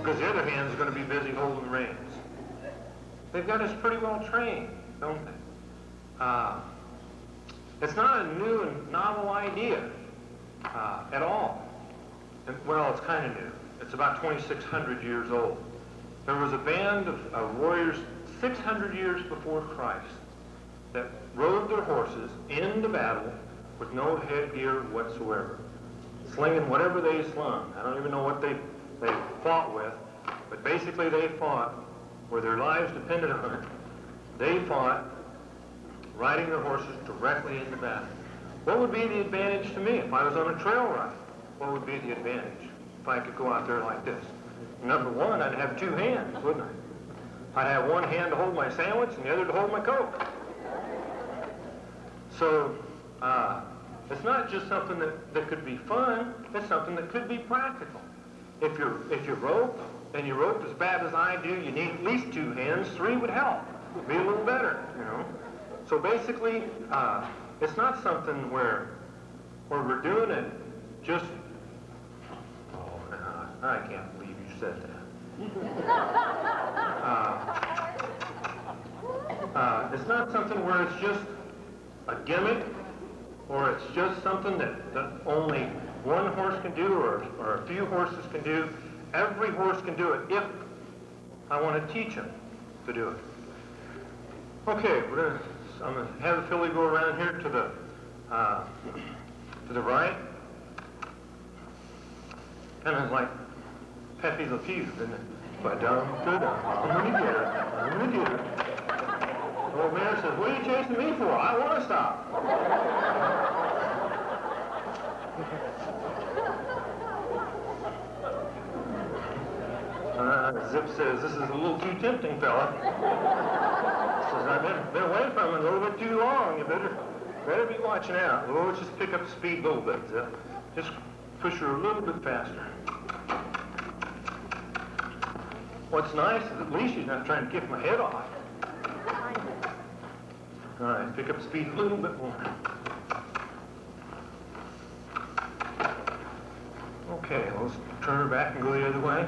because the other hand's going to be busy holding the reins. They've got us pretty well trained, don't they? It's not a new and novel idea at all. Well, it's kind of new. It's about 2,600 years old. There was a band of warriors 600 years before Christ that rode their horses into battle with no headgear whatsoever, slinging whatever they slung. I don't even know what they fought with, but basically they fought where their lives depended on it. They fought riding their horses directly into battle. What would be the advantage to me if I was on a trail ride? What would be the advantage if I could go out there like this? Number one, I'd have two hands, wouldn't I? I'd have one hand to hold my sandwich and the other to hold my Coke. So, it's not just something that could be fun, it's something that could be practical. If you rope, and you rope as bad as I do, you need at least two hands. Three would help. Be a little better, you know. So basically, it's not something where we're doing it just, I can't believe you said that. It's not something where it's just a gimmick, or it's just something that only one horse can do, or a few horses can do. Every horse can do it if I want to teach him to do it. Okay, I'm going to have the filly go around here to the right. Kind of like Pepe Le Pew, isn't it? Ba-dum, da-dum, I'm going to get her, I'm going to get her. The old mare says, what are you chasing me for? I want to stop. Zip says, this is a little too tempting, fella. Says, I've been away from it a little bit too long. You better be watching out. Well, let's just pick up the speed a little bit, Zip. Just push her a little bit faster. What's nice is at least she's not trying to kick my head off. All right, pick up the speed a little bit more. Okay, let's turn her back and go the other way.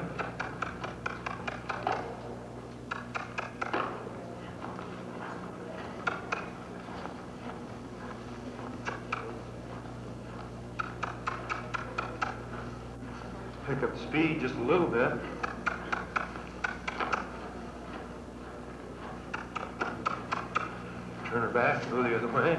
Pick up the speed just a little bit. Turn her back and go the other way.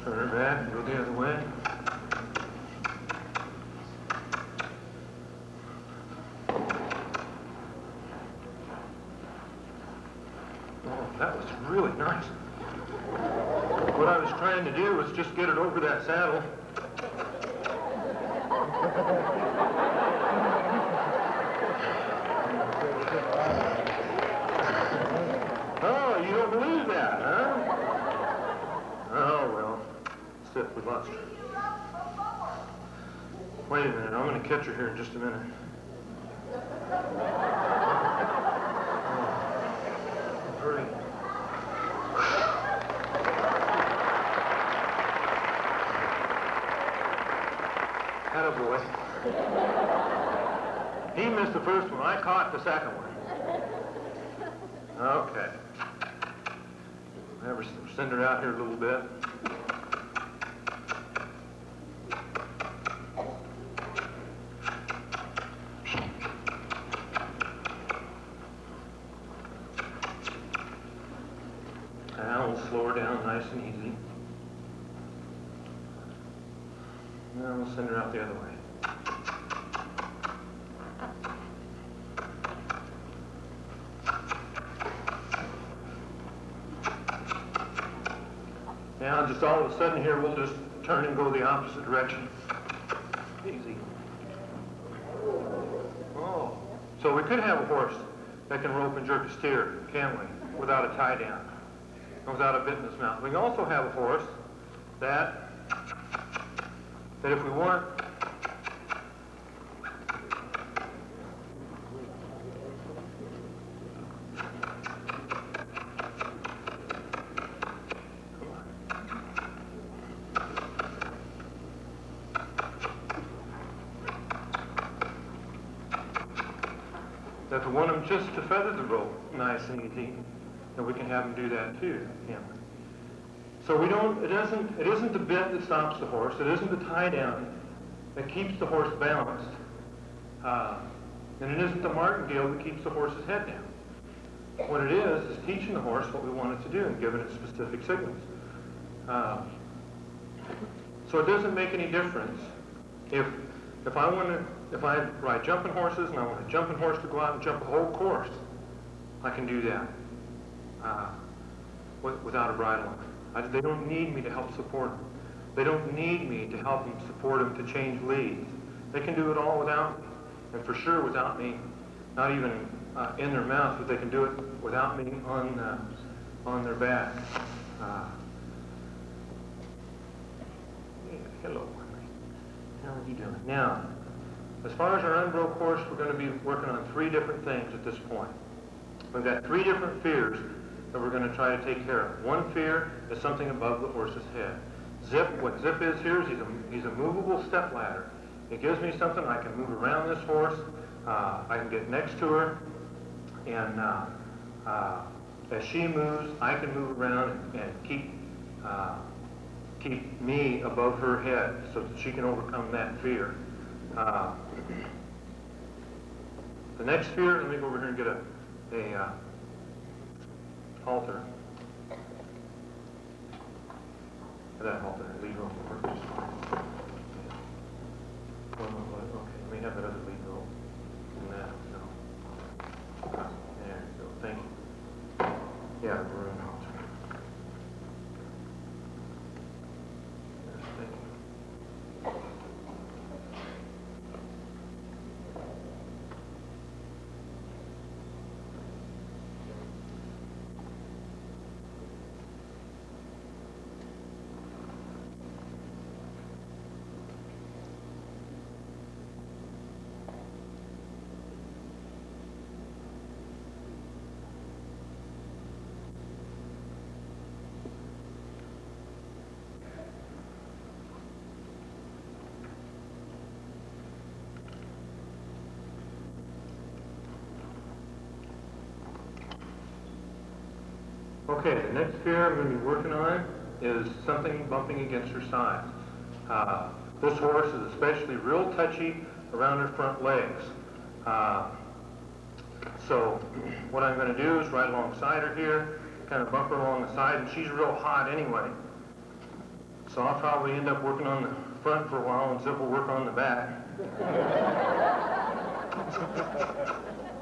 Turn her back and go the other way. Oh, that was really nice. What I was trying to do was just get it over that saddle. Oh, you don't believe that, huh? Oh, well. Sip, we lost her. Wait a minute, I'm going to catch her here in just a minute. Hurry. Attaboy. He missed the first one. I caught the second one. Okay. Never send her out here a little bit. Now we'll slow her down nice and easy. Now we'll send her out the other way. Now, just all of a sudden here, we'll just turn and go the opposite direction. Easy. Oh, so we could have a horse that can rope and jerk a steer, can't we? Without a tie down, and without a bit in his mouth. We can also have a horse that if we want if we want them just to feather the rope nice and easy, then we can have them do that too, can't we? So it isn't the bit that stops the horse, it isn't the tie down that keeps the horse balanced, and it isn't the martingale that keeps the horse's head down. What it is teaching the horse what we want it to do and giving it specific signals. So it doesn't make any difference if I ride jumping horses and I want a jumping horse to go out and jump a whole course, I can do that without a bridle on. They don't need me to help support them. They don't need me to help them support them to change leads. They can do it all without me, and for sure without me, not even in their mouth, but they can do it without me on their back. Hello. How are you doing? Now, as far as our unbroke horse, we're going to be working on 3 different things at this point. We've got 3 different fears that we're going to try to take care of. One fear is something above the horse's head. Zip, what Zip is here is he's a movable step ladder. It gives me something I can move around this horse. I can get next to her, and as she moves, I can move around and keep me above her head so that she can overcome that fear. The next fear, let me go over here and get a halter. That halter, lead rope works just fine. Okay, let me have that other lead rope. And that, no. There you go, thank you. Yeah, the balloon halter. Yes, thank you. Okay, the next fear I'm going to be working on is something bumping against her side. This horse is especially real touchy around her front legs. So what I'm going to do is ride alongside her here, kind of bump her along the side, and she's real hot anyway. So I'll probably end up working on the front for a while, and Zip will work on the back.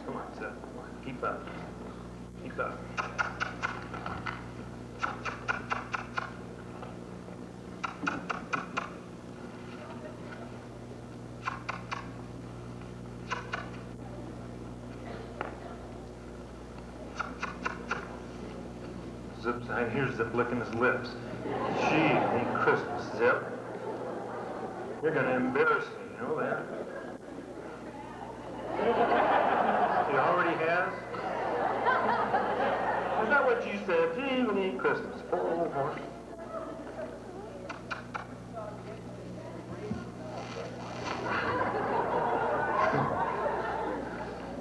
Come on, Zip. Come on. Keep up. Keep up. And here's Zip licking his lips. Gee, ain't Christmas, Zip. You're going to embarrass me, you know that? He already has? Is that what you said? Gee, it ain't Christmas. Poor old horse.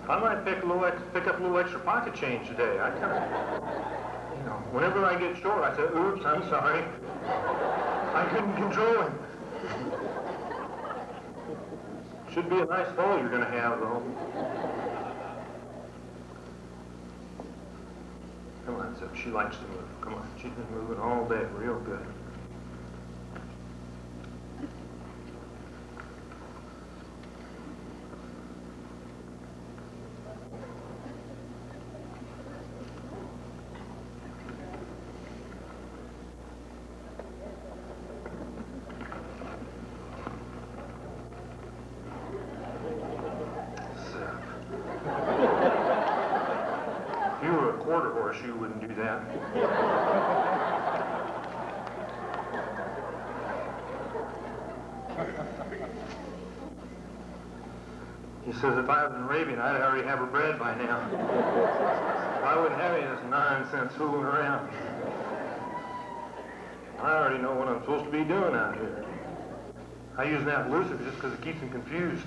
I might pick up a little extra pocket change today. I kind of... Whenever I get short, I say, oops, I'm sorry. I couldn't control him. Should be a nice fall you're going to have, though. Come on, Zip. She likes to move. Come on. She's been moving all day real good. that. He says if I was an Arabian, I'd already have her bred by now. I wouldn't have any of this nonsense fooling around. I already know what I'm supposed to be doing out here. I use that elusive just because it keeps them confused.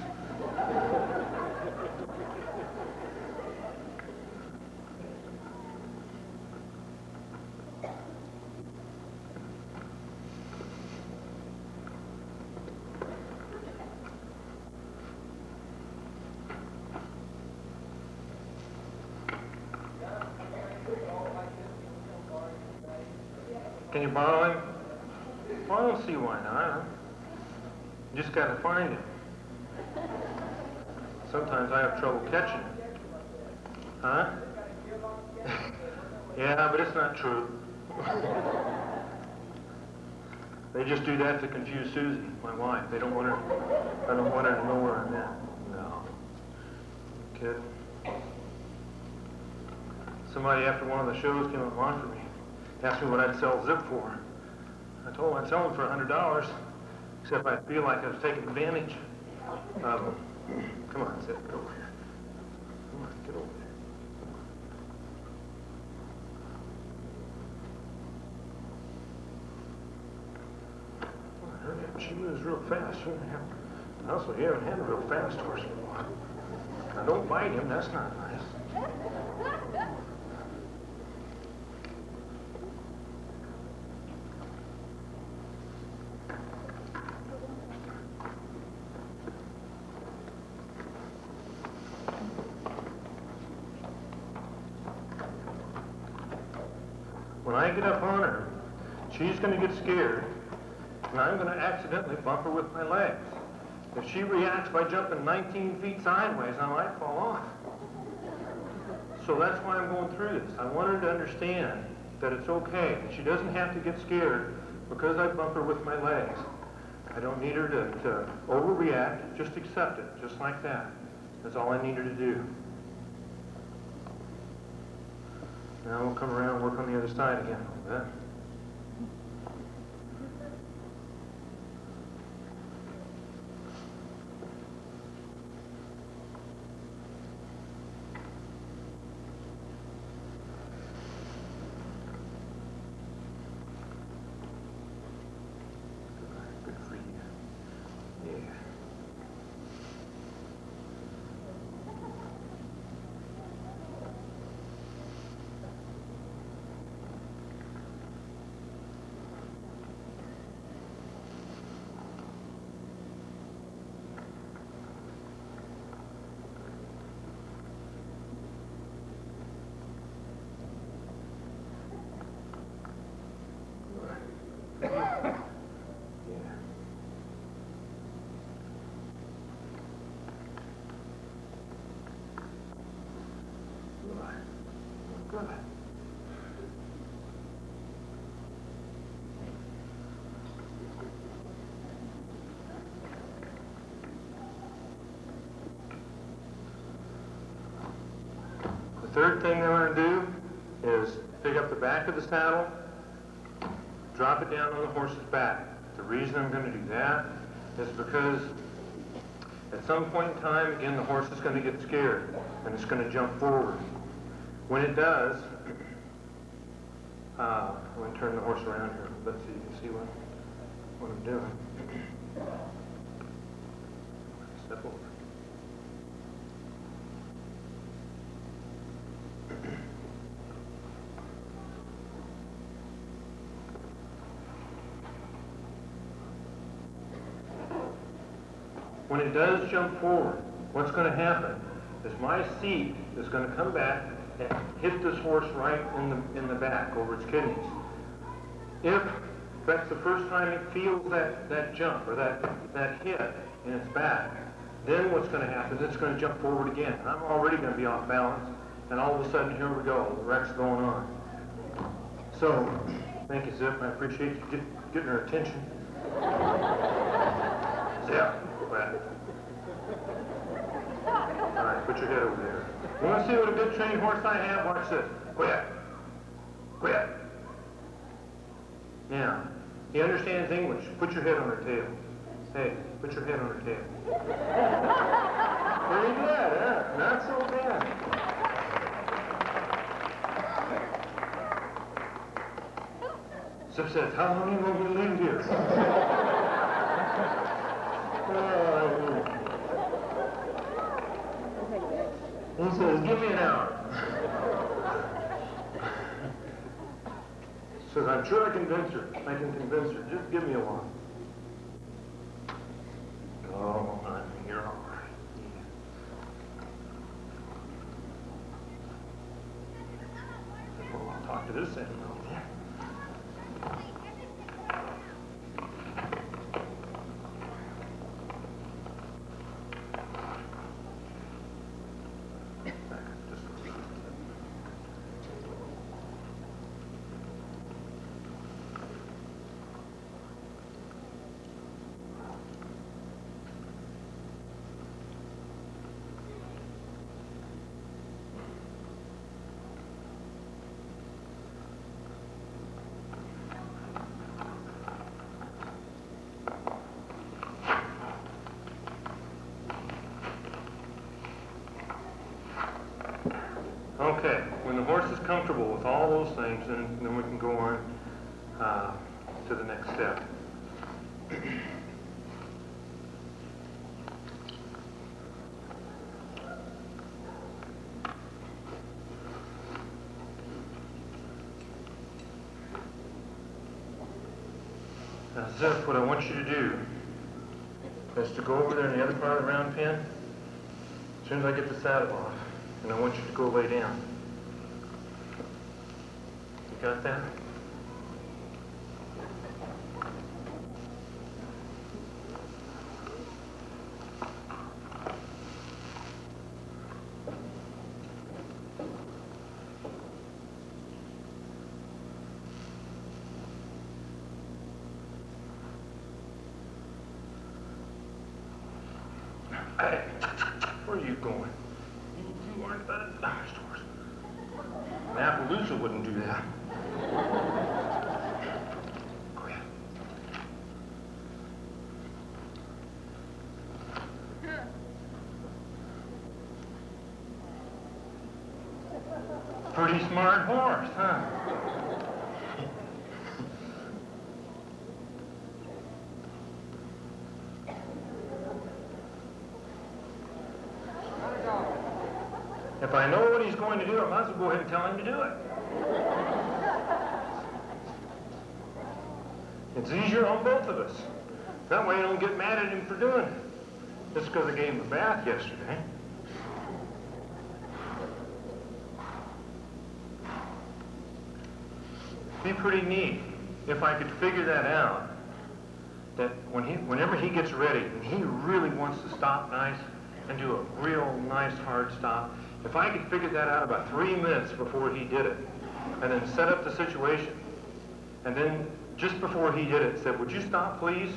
Can you borrow him? Well, I don't see why not. You just gotta find it. Sometimes I have trouble catching it. Huh? Yeah, but it's not true. They just do that to confuse Susie, my wife. I don't want her to know where I'm at. No. Kid. Somebody after one of the shows came up on for me. Asked me what I'd sell Zip for. I told him I'd sell him for $100, except I feel like I was taking advantage of him. Come on, Zip, get over here. Come on, get over there. Well, hurry up. She moves real fast. Also, you haven't had a real fast horse before. Now, don't bite him. That's not nice. When I get up on her, she's going to get scared, and I'm going to accidentally bump her with my legs. If she reacts by jumping 19 feet sideways, I might fall off. So that's why I'm going through this. I want her to understand that it's okay, that she doesn't have to get scared because I bump her with my legs. I don't need her to overreact, just accept it, just like that. That's all I need her to do. Now we'll come around and work on the other side again a little bit. Good for you. Yeah. Good. The third thing I'm going to do is pick up the back of the saddle, drop it down on the horse's back. The reason I'm going to do that is because at some point in time, again, the horse is going to get scared and it's going to jump forward. When it does, I'm going to turn the horse around here a bit so you can see what I'm doing. Step over. When it does jump forward, what's going to happen is my seat is going to come back and hit this horse right in the back over its kidneys. If that's the first time it feels that jump or that hit in its back, then what's going to happen is it's going to jump forward again. And I'm already going to be off balance, and all of a sudden, here we go, the wreck's going on. So, thank you, Zip. I appreciate you getting her attention. Zip, go back. All right, put your head over there. You want to see what a good trained horse I have? Watch this. Go ahead. Quit. Now, he understands English. Put your head on her tail. Hey, put your head on her tail. Pretty good, huh? Not so bad. Sip says, how long are you going to leave here? He says, give me an hour. Says, I'm sure I can convince her. Just give me a while. Oh, honey, you're all right. Yeah. Well, I'll talk to this animal then. Okay, when the horse is comfortable with all those things, then we can go on to the next step. Now, Zip, what I want you to do is to go over there in the other part of the round pen as soon as I get the saddle off. And I want you to go lay down. You got that? Hey, where are you going? You aren't that nice horse. An Appaloosa wouldn't do that. Go ahead. Pretty smart horse, huh? If I know what he's going to do, I might as well go ahead and tell him to do it. It's easier on both of us. That way you don't get mad at him for doing it. Just because I gave him a bath yesterday. It'd be pretty neat if I could figure that out. That whenever he gets ready, and he really wants to stop nice and do a real nice hard stop, if I could figure that out about 3 minutes before he did it, and then set up the situation, and then just before he did it, said, would you stop, please?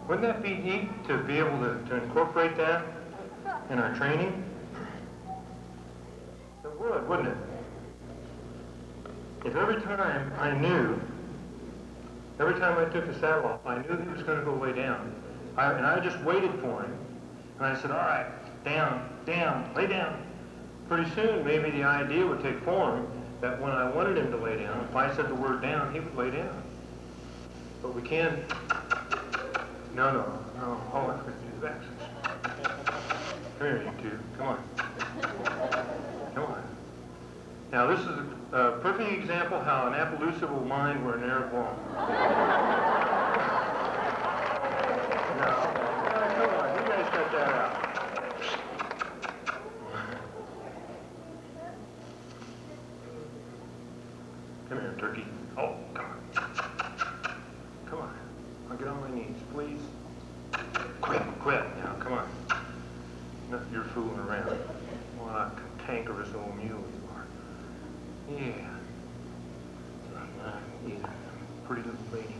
Wouldn't that be neat to be able to incorporate that in our training? It would, wouldn't it? If every time I took the saddle off, I knew he was going to go lay down, and I just waited for him, and I said, all right, down, lay down. Pretty soon, maybe the idea would take form that when I wanted him to lay down, if I said the word down, he would lay down. But we can't. No. Oh, I could do the back section. Come here, you two. Come on. Now, this is a perfect example how an Appaloosa will mind where an Arab won't. Now, come on, you guys cut that out. Come here, turkey. Oh, come on. Come on. I'll get on my knees, please. Quit. Now, come on. Enough of your fooling around. What a cankerous old mule you are. Yeah. Either. Pretty little lady.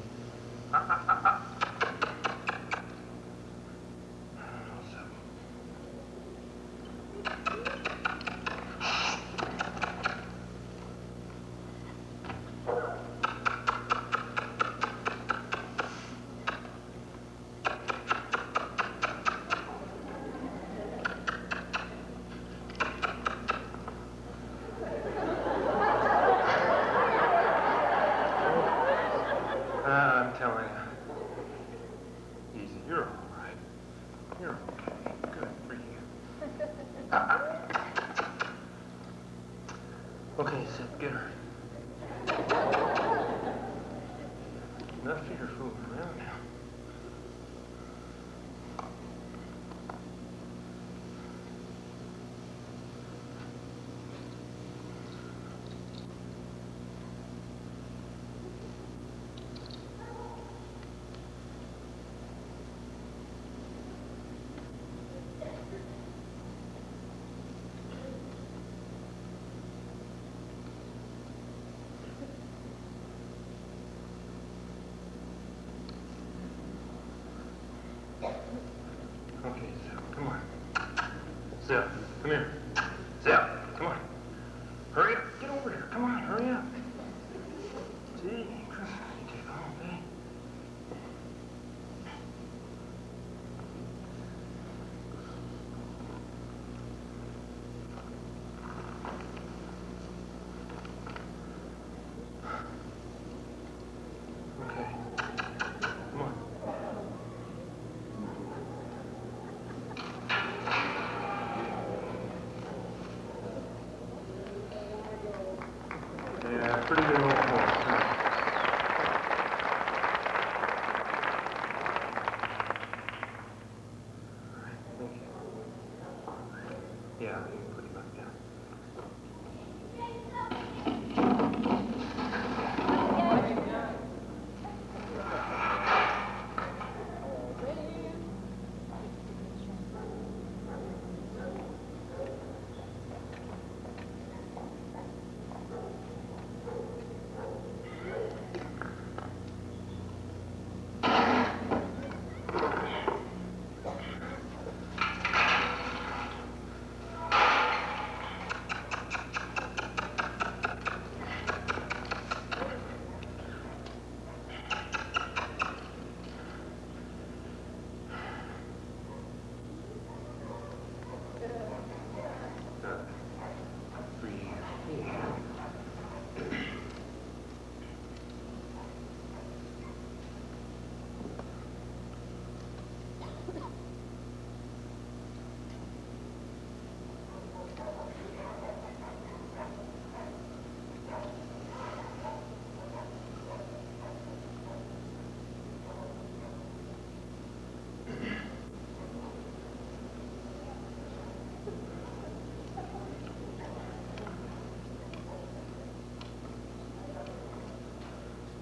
I'm telling you. Easy. You're all right. You're okay. Good for you. Okay, sit. Get her. Enough of your fooling around now. Okay, Zip, come on. Zip, come here. Zip, come on. Hurry up. Get over here. Come on, hurry up. Gee, Chris, you take all day. Okay. Come on. Yeah, pretty good old horse, huh? All right, thank you. Yeah, you can put him back down.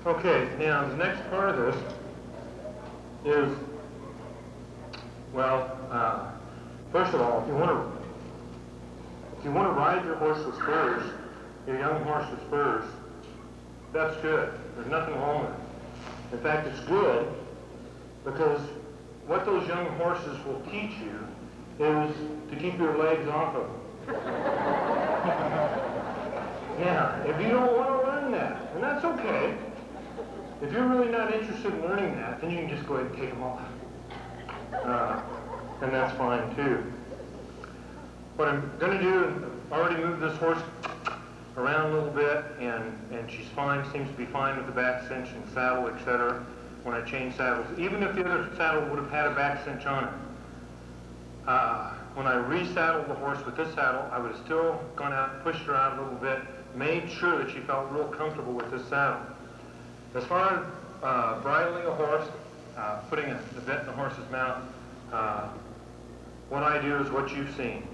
Okay, now the next part of this is, well, first of all, if you want to ride your horse with spurs, your young horse with spurs, that's good. There's nothing wrong with it. In fact, it's good because what those young horses will teach you is to keep your legs off of them. Yeah, if you don't want to learn that, and that's okay. If you're really not interested in learning that, then you can just go ahead and take them off. And that's fine too. What I'm going to do, I've already moved this horse around a little bit, and she's fine, seems to be fine with the back cinch and saddle, etc. When I change saddles, even if the other saddle would have had a back cinch on it. When I resaddled the horse with this saddle, I would have still gone out and pushed her out a little bit, made sure that she felt real comfortable with this saddle. As far as bridling a horse, putting the bit in the horse's mouth, what I do is what you've seen.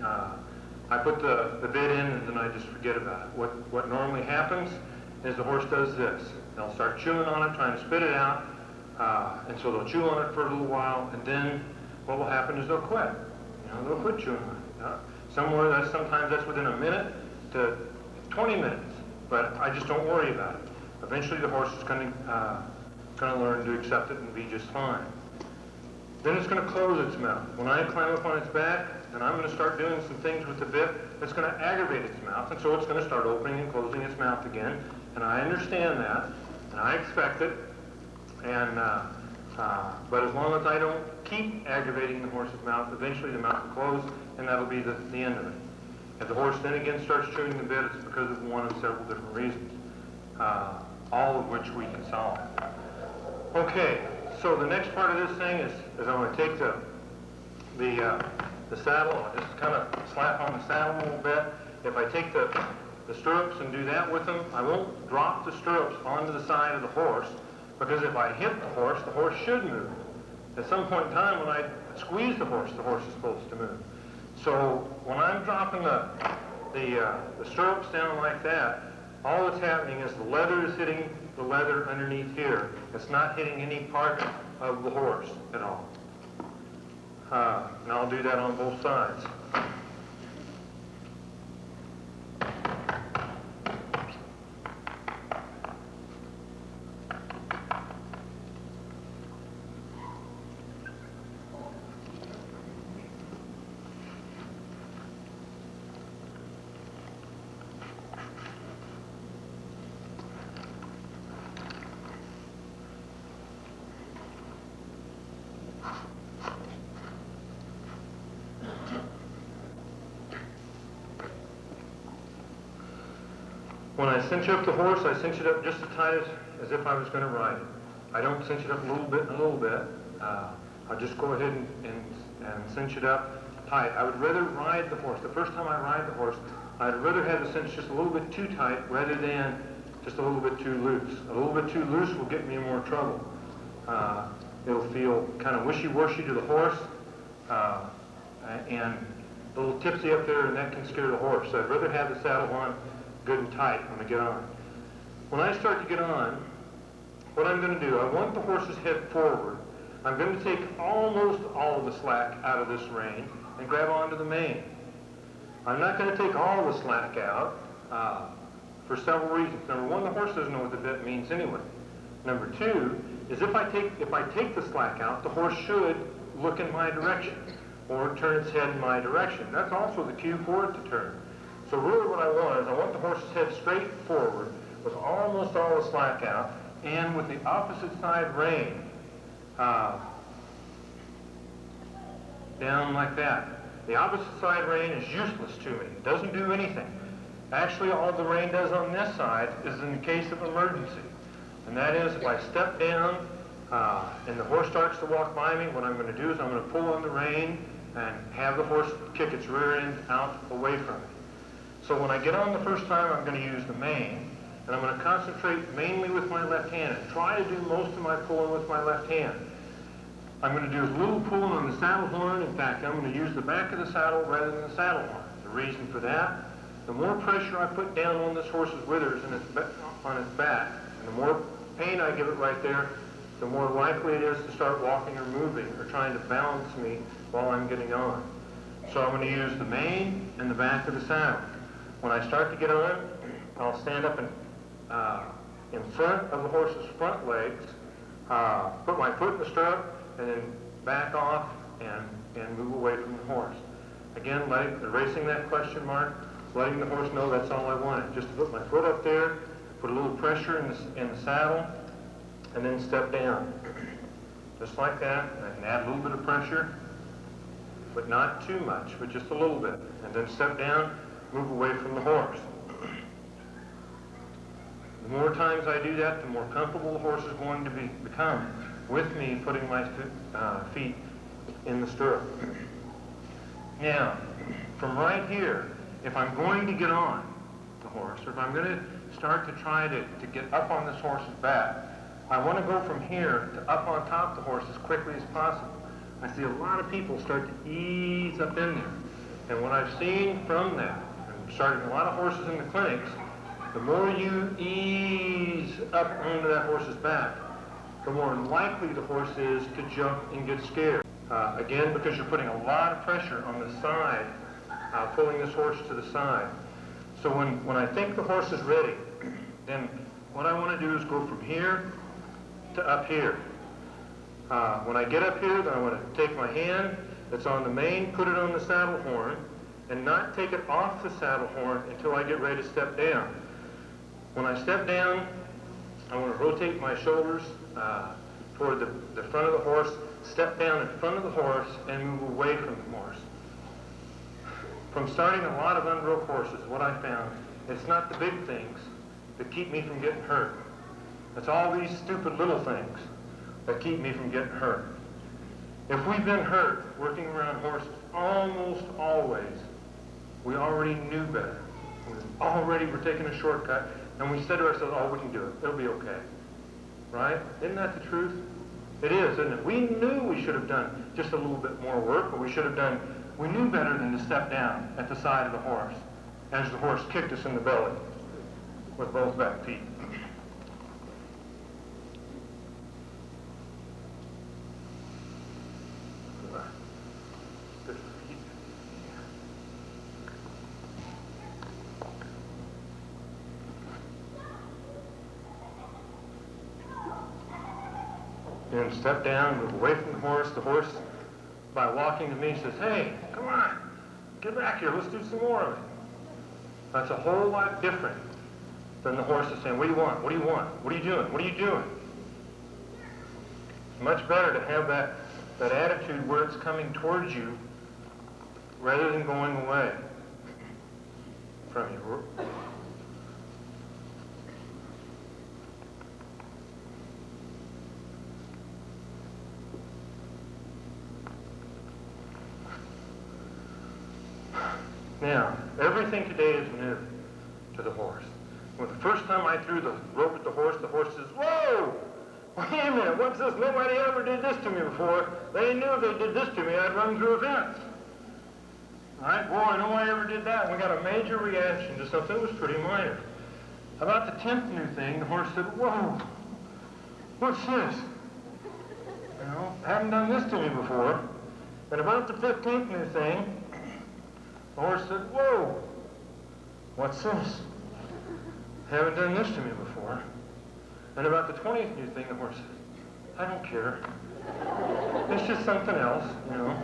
I put the bit in and then I just forget about it. What normally happens is the horse does this. They'll start chewing on it, trying to spit it out, and so they'll chew on it for a little while, and then what will happen is they'll quit. They'll quit chewing on it. Sometimes that's within a minute to 20 minutes, but I just don't worry about it. Eventually the horse is going to learn to accept it and be just fine. Then it's going to close its mouth. When I climb up on its back, and I'm going to start doing some things with the bit, it's going to aggravate its mouth, and so it's going to start opening and closing its mouth again. And I understand that, and I expect it. And but as long as I don't keep aggravating the horse's mouth, eventually the mouth will close, and that'll be the end of it. If the horse then again starts chewing the bit, it's because of one of several different reasons, all of which we can solve. Okay, so the next part of this thing is I'm going to take the saddle, I'll just kind of slap on the saddle a little bit. If I take the stirrups and do that with them, I won't drop the stirrups onto the side of the horse, because if I hit the horse should move. At some point in time when I squeeze the horse is supposed to move. So when I'm dropping the stirrups down like that, all that's happening is the leather is hitting the leather underneath here. It's not hitting any part of the horse at all. And I'll do that on both sides. When I cinch up the horse, I cinch it up just as tight as if I was going to ride it. I don't cinch it up a little bit and a little bit. I'll just go ahead and cinch it up tight. I would rather ride the horse. The first time I ride the horse, I'd rather have the cinch just a little bit too tight rather than just a little bit too loose. A little bit too loose will get me in more trouble. It'll feel kind of wishy-washy to the horse and a little tipsy up there, and that can scare the horse. So I'd rather have the saddle on good and tight when I get on. When I start to get on, what I'm going to do, I want the horse's head forward. I'm going to take almost all of the slack out of this rein and grab onto the mane. I'm not going to take all the slack out for several reasons. Number one, the horse doesn't know what the bit means anyway. Number two is if I take the slack out, the horse should look in my direction or turn its head in my direction. That's also the cue for it to turn. So really what I want is I want the horse's head straight forward with almost all the slack out and with the opposite side rein down like that. The opposite side rein is useless to me. It doesn't do anything. Actually, all the rein does on this side is in case of emergency. And that is if I step down and the horse starts to walk by me, what I'm going to do is I'm going to pull on the rein and have the horse kick its rear end out away from me. So when I get on the first time, I'm going to use the mane, and I'm going to concentrate mainly with my left hand and try to do most of my pulling with my left hand. I'm going to do a little pulling on the saddle horn. In fact, I'm going to use the back of the saddle rather than the saddle horn. The reason for that, the more pressure I put down on this horse's withers and on its back, and the more pain I give it right there, the more likely it is to start walking or moving or trying to balance me while I'm getting on. So I'm going to use the mane and the back of the saddle. When I start to get on, I'll stand up in front of the horse's front legs, put my foot in the stirrup, and then back off and move away from the horse. Again, erasing that question mark, letting the horse know that's all I wanted. Just to put my foot up there, put a little pressure in the saddle, and then step down. Just like that. And I can add a little bit of pressure, but not too much, but just a little bit. And then step down, move away from the horse. The more times I do that, the more comfortable the horse is going to become with me putting my feet in the stirrup. Now, from right here, if I'm going to get on the horse, or if I'm going to start to try to get up on this horse's back, I want to go from here to up on top of the horse as quickly as possible. I see a lot of people start to ease up in there. And what I've seen from that, I'm starting a lot of horses in the clinics, the more you ease up onto that horse's back, the more likely the horse is to jump and get scared. Again, because you're putting a lot of pressure on the side, pulling this horse to the side. So when I think the horse is ready, then what I want to do is go from here to up here. When I get up here, then I want to take my hand that's on the mane, put it on the saddle horn, and not take it off the saddle horn until I get ready to step down. When I step down, I want to rotate my shoulders toward the front of the horse, step down in front of the horse, and move away from the horse. From starting a lot of unbroke horses, what I found, it's not the big things that keep me from getting hurt. It's all these stupid little things. that keep me from getting hurt. If we've been hurt working around horses, almost always, we already knew better. We already were taking a shortcut, and we said to ourselves, oh, we can do it. It'll be okay. Right? Isn't that the truth? It is, isn't it? We knew we should have done just a little bit more work, or we knew better than to step down at the side of the horse as the horse kicked us in the belly with both back feet. Good feet. And step down, move away from the horse. The horse, by walking to me, says, hey, come on, get back here, let's do some more of it. That's a whole lot different than the horse is saying, what do you want, what do you want, what are you doing, what are you doing? It's much better to have that attitude where it's coming towards you rather than going away from you. Now, everything today is new to the horse. Well, the first time I threw the rope at the horse says, whoa! Wait a minute, what's this? Nobody ever did this to me before. They knew if they did this to me, I'd run through a fence. All right, boy, nobody ever did that. We got a major reaction to something that was pretty minor. About the 10th new thing, the horse said, whoa, what's this? You know, haven't done this to me before. And about the 15th new thing, the horse said, whoa, what's this? Haven't done this to me before. And about the 20th new thing, the horse said, I don't care. It's just something else, you know.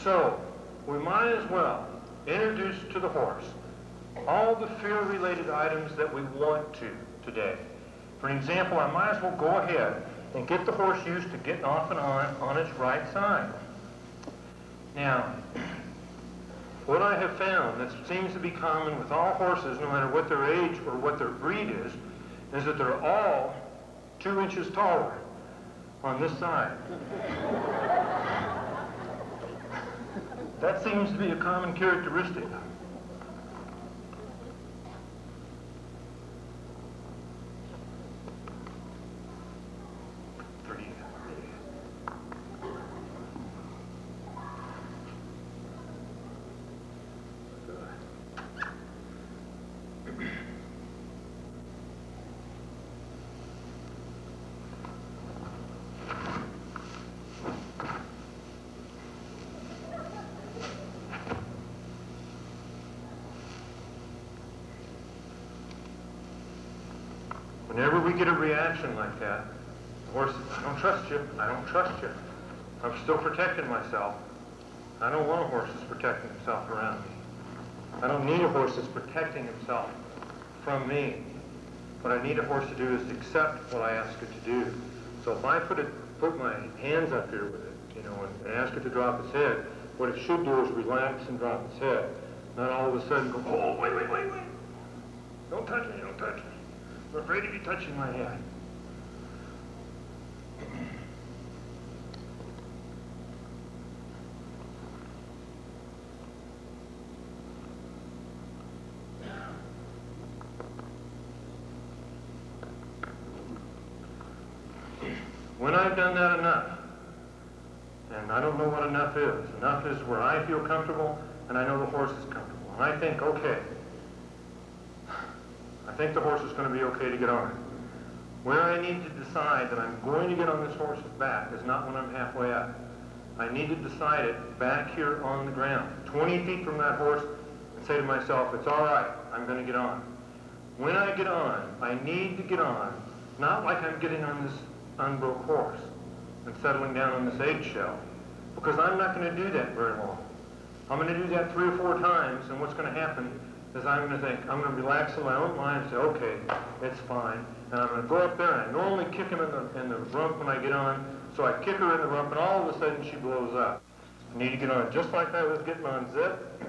So, we might as well introduce to the horse all the fear-related items that we want to today. For example, I might as well go ahead and get the horse used to getting off and on its right side. Now, what I have found that seems to be common with all horses, no matter what their age or what their breed is that they're all 2 inches taller on this side. That seems to be a common characteristic. Whenever we get a reaction like that, the horse says, I don't trust you, I don't trust you. I'm still protecting myself. I don't want a horse that's protecting himself around me. I don't need a horse that's protecting himself from me. What I need a horse to do is accept what I ask it to do. So if I put my hands up here with it, you know, and ask it to drop its head, what it should do is relax and drop its head. Not all of a sudden go, oh, wait. Don't touch me, don't touch me. I'm afraid of you touching my head. When I've done that enough, and I don't know what enough is where I feel comfortable and I know the horse is comfortable. And I think, okay, I think the horse is going to be okay to get on. Where I need to decide that I'm going to get on this horse's back is not when I'm halfway up. I need to decide it back here on the ground, 20 feet from that horse, and say to myself, it's all right, I'm going to get on. When I get on, I need to get on, not like I'm getting on this unbroke horse and settling down on this eggshell, because I'm not going to do that very long. I'm going to do that 3 or 4 times, and what's going to happen is I'm going to think, I'm going to relax in my own mind and say, okay, it's fine. And I'm going to go up there, and I normally kick him in the rump when I get on, so I kick her in the rump, and all of a sudden she blows up. I need to get on just like I was getting on Zip.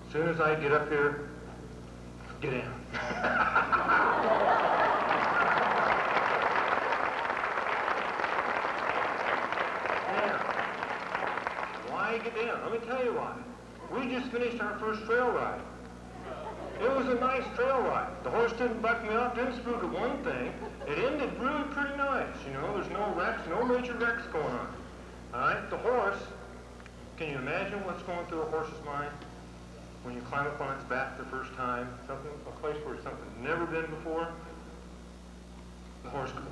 As soon as I get up here Get down. Now, why get down? Let me tell you why. We just finished our first trail ride. It was a nice trail ride. The horse didn't buck me off, didn't spook at one thing. It ended really pretty nice, you know. There's no wrecks, no major wrecks going on. All right, the horse, can you imagine what's going through a horse's mind when you climb up on its back the first time, a place where something's never been before? The horse goes,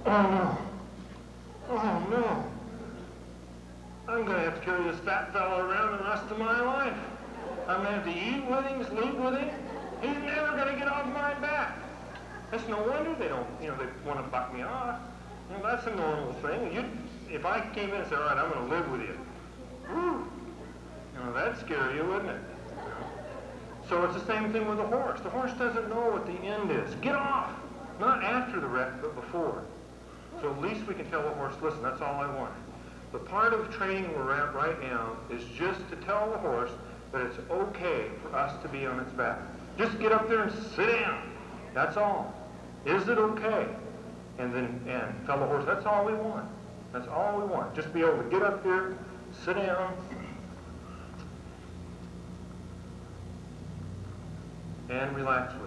oh no, oh no. I'm going to have to carry this fat fella around the rest of my life. I'm going to have to eat with him, sleep with him. He's never going to get off my back. That's no wonder they don't, they want to buck me off. That's a normal thing. If I came in and said, all right, I'm going to live with you. Whew. That'd scare you, wouldn't it? So it's the same thing with the horse. The horse doesn't know what the end is. Get off. Not after the wreck, but before. So at least we can tell the horse, listen, that's all I want. The part of training we're at right now is just to tell the horse that it's okay for us to be on its back. Just get up there and sit down. That's all. Is it okay? And tell the horse, that's all we want. That's all we want. Just be able to get up here, sit down, and relax with it.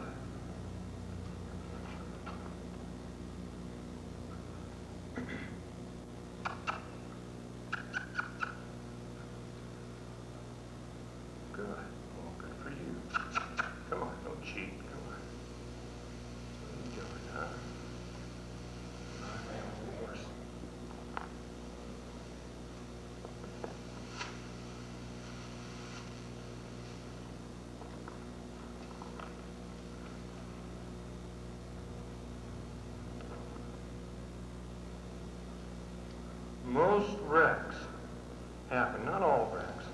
Good. Well, good for you. Come on, don't cheat. Come on. What are you doing, huh? My old horse. Most wrecks happen, not all wrecks,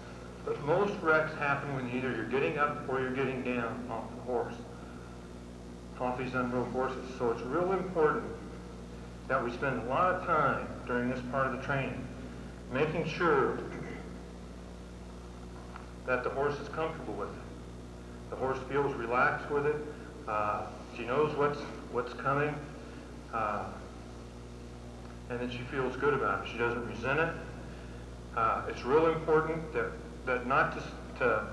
but most wrecks happen when either you're getting up or you're getting down off the horse, off these unroped horses. So it's real important that we spend a lot of time during this part of the training making sure that the horse is comfortable with it. The horse feels relaxed with it. She knows what's coming. And that she feels good about it. She doesn't resent it. It's real important that not that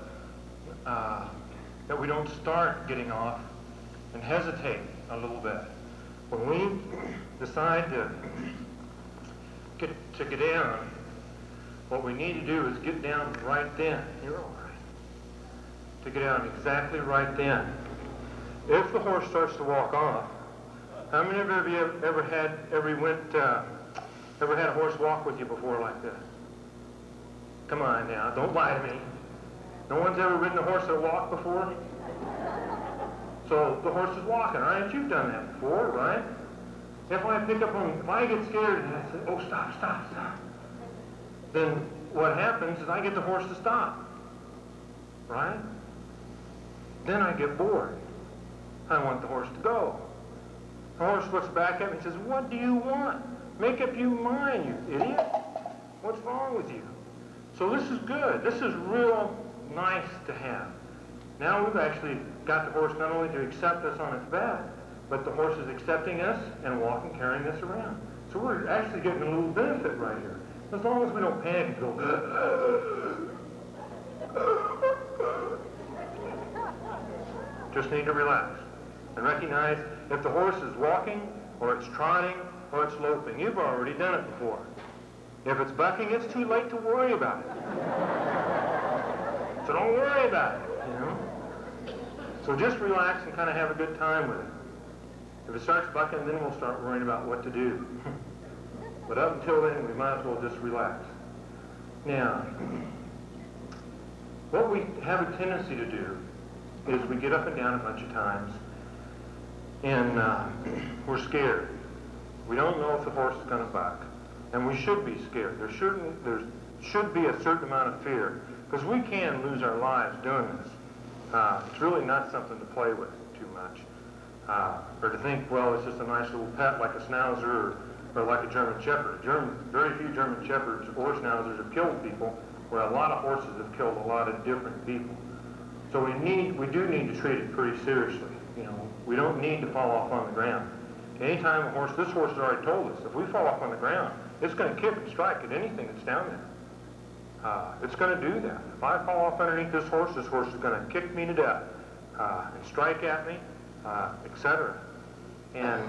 we don't start getting off and hesitate a little bit. When we decide to get down, what we need to do is get down right then. You're all right. To get down exactly right then. If the horse starts to walk off, how many of you have ever had a horse walk with you before like this? Come on now, don't lie to me. No one's ever ridden a horse that walked before? So the horse is walking, right? You've done that before, right? If I get scared and I say, oh, stop, then what happens is I get the horse to stop, right? Then I get bored. I want the horse to go. The horse looks back at me and says, what do you want? Make up your mind, you idiot. What's wrong with you? So this is good. This is real nice to have. Now we've actually got the horse not only to accept us on its back, but the horse is accepting us and walking, carrying us around. So we're actually getting a little benefit right here. As long as we don't panic and go, just need to relax and recognize if the horse is walking or it's trotting or it's loping. You've already done it before. If it's bucking, it's too late to worry about it. So don't worry about it, So just relax and kind of have a good time with it. If it starts bucking, then we'll start worrying about what to do. But up until then, we might as well just relax. Now, what we have a tendency to do is we get up and down a bunch of times and we're scared. We don't know if the horse is going to buck. And we should be scared. There should be a certain amount of fear because we can lose our lives doing this. It's really not something to play with too much. Or to think, well, it's just a nice little pet like a Schnauzer or like a German Shepherd. Very few German Shepherds or Schnauzers have killed people, where a lot of horses have killed a lot of different people. So we do need to treat it pretty seriously. You know, we don't need to fall off on the ground. Anytime this horse has already told us, if we fall off on the ground, it's going to kick and strike at anything that's down there. It's going to do that. If I fall off underneath this horse is going to kick me to death and strike at me, etc. And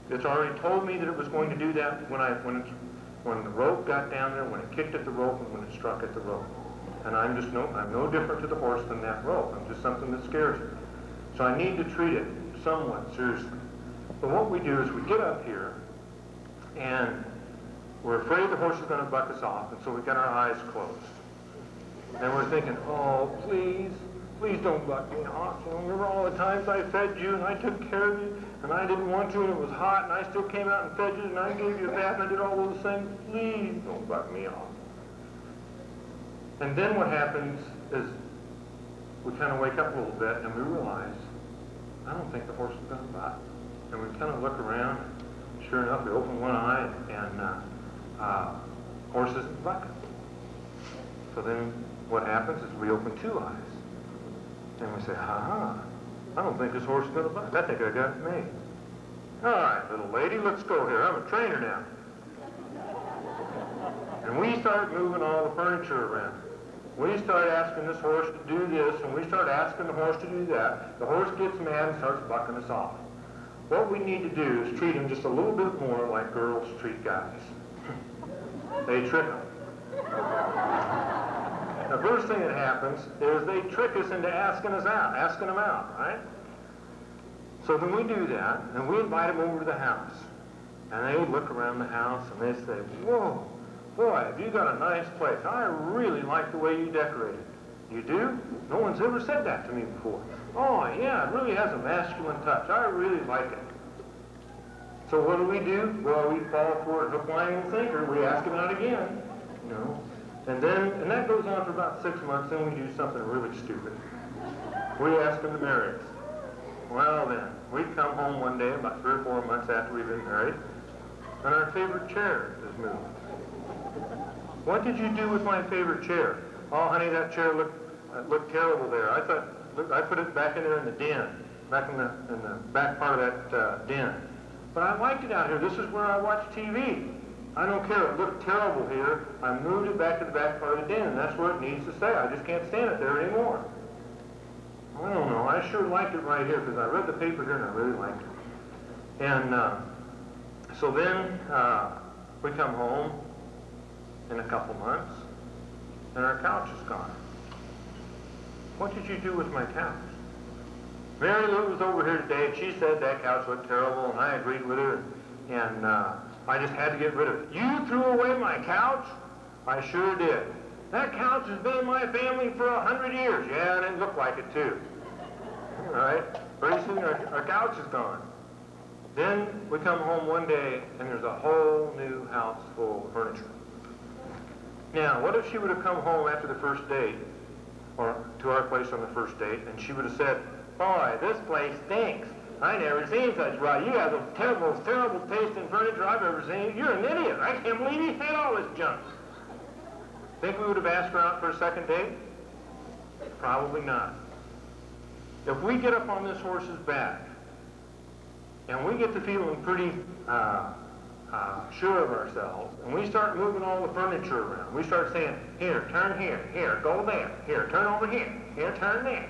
it's already told me that it was going to do that when the rope got down there, when it kicked at the rope, and when it struck at the rope. And I'm no different to the horse than that rope. I'm just something that scares me. So I need to treat it somewhat seriously. But what we do is we get up here, and we're afraid the horse is going to buck us off, and so we got our eyes closed. And we're thinking, oh, please don't buck me off. You know, remember all the times I fed you, and I took care of you, and I didn't want to, and it was hot, and I still came out and fed you, and I gave you a bath, and I did all those things. Please don't buck me off. And then what happens is we kind of wake up a little bit, and we realize, I don't think the horse is going to buck. And we kind of look around. Sure enough, we open one eye, and horse isn't bucking. So then what happens is we open two eyes. And we say, ha-ha, I don't think this horse is going to buck. I think I got it made. All right, little lady, let's go here. I'm a trainer now. And we start moving all the furniture around. We start asking this horse to do this, and we start asking the horse to do that. The horse gets mad and starts bucking us off. What we need to do is treat him just a little bit more like girls treat guys. They trick them. The first thing that happens is they trick us into asking them out, right? So then we do that, and we invite them over to the house. And they look around the house, and they say, whoa, boy, have you got a nice place. I really like the way you decorated. You do? No one's ever said that to me before. Oh, yeah, it really has a masculine touch. I really like it. So what do? Well, we fall for it hook, line, and sinker. We ask him out again, you know. And that goes on for about 6 months, then we do something really stupid. We ask him to marry us. Well then, we come home one day about 3 or 4 months after we've been married, and our favorite chair is moved. What did you do with my favorite chair? Oh, honey, that chair looked terrible there. I put it back in there in the den, back in the back part of that den. But I liked it out here. This is where I watch TV. I don't care. It looked terrible here. I moved it back to the back part of the den, and that's where it needs to stay. I just can't stand it there anymore. I don't know. I sure liked it right here because I read the paper here and I really liked it. And so then we come home in a couple months, and our couch is gone. What did you do with my couch? Mary Lou was over here today, and she said that couch looked terrible, and I agreed with her, and I just had to get rid of it. You threw away my couch? I sure did. That couch has been in my family for 100 years. Yeah, and it looked like it too. All right? Pretty soon our couch is gone. Then we come home one day, and there's a whole new house full of furniture. Now, what if she would have come home after the first date, or to our place on the first date, and she would have said, boy, this place stinks. I never seen such rot. You have the most terrible taste in furniture I've ever seen. You're an idiot. I can't believe you had all this junk. Think we would have asked her out for a second date? Probably not. If we get up on this horse's back, and we get to feeling pretty sure of ourselves, and we start moving all the furniture around, we start saying, here, turn here, go there, here, turn over here, turn there.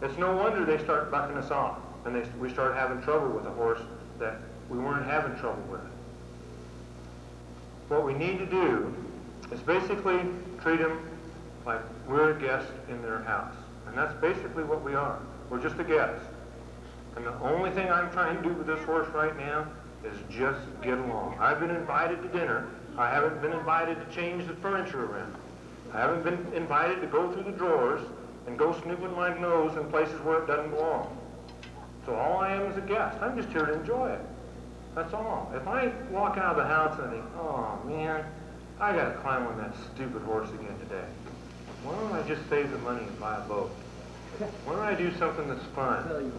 It's no wonder they start bucking us off, and we start having trouble with a horse that we weren't having trouble with. What we need to do is basically treat them like we're a guest in their house. And that's basically what we are. We're just a guest. And the only thing I'm trying to do with this horse right now is just get along. I've been invited to dinner. I haven't been invited to change the furniture around. I haven't been invited to go through the drawers and go snooping my nose in places where it doesn't belong. So all I am is a guest. I'm just here to enjoy it. That's all. If I walk out of the house and I think, oh man, I got to climb on that stupid horse again today. Why don't I just save the money and buy a boat? Why don't I do something that's fun?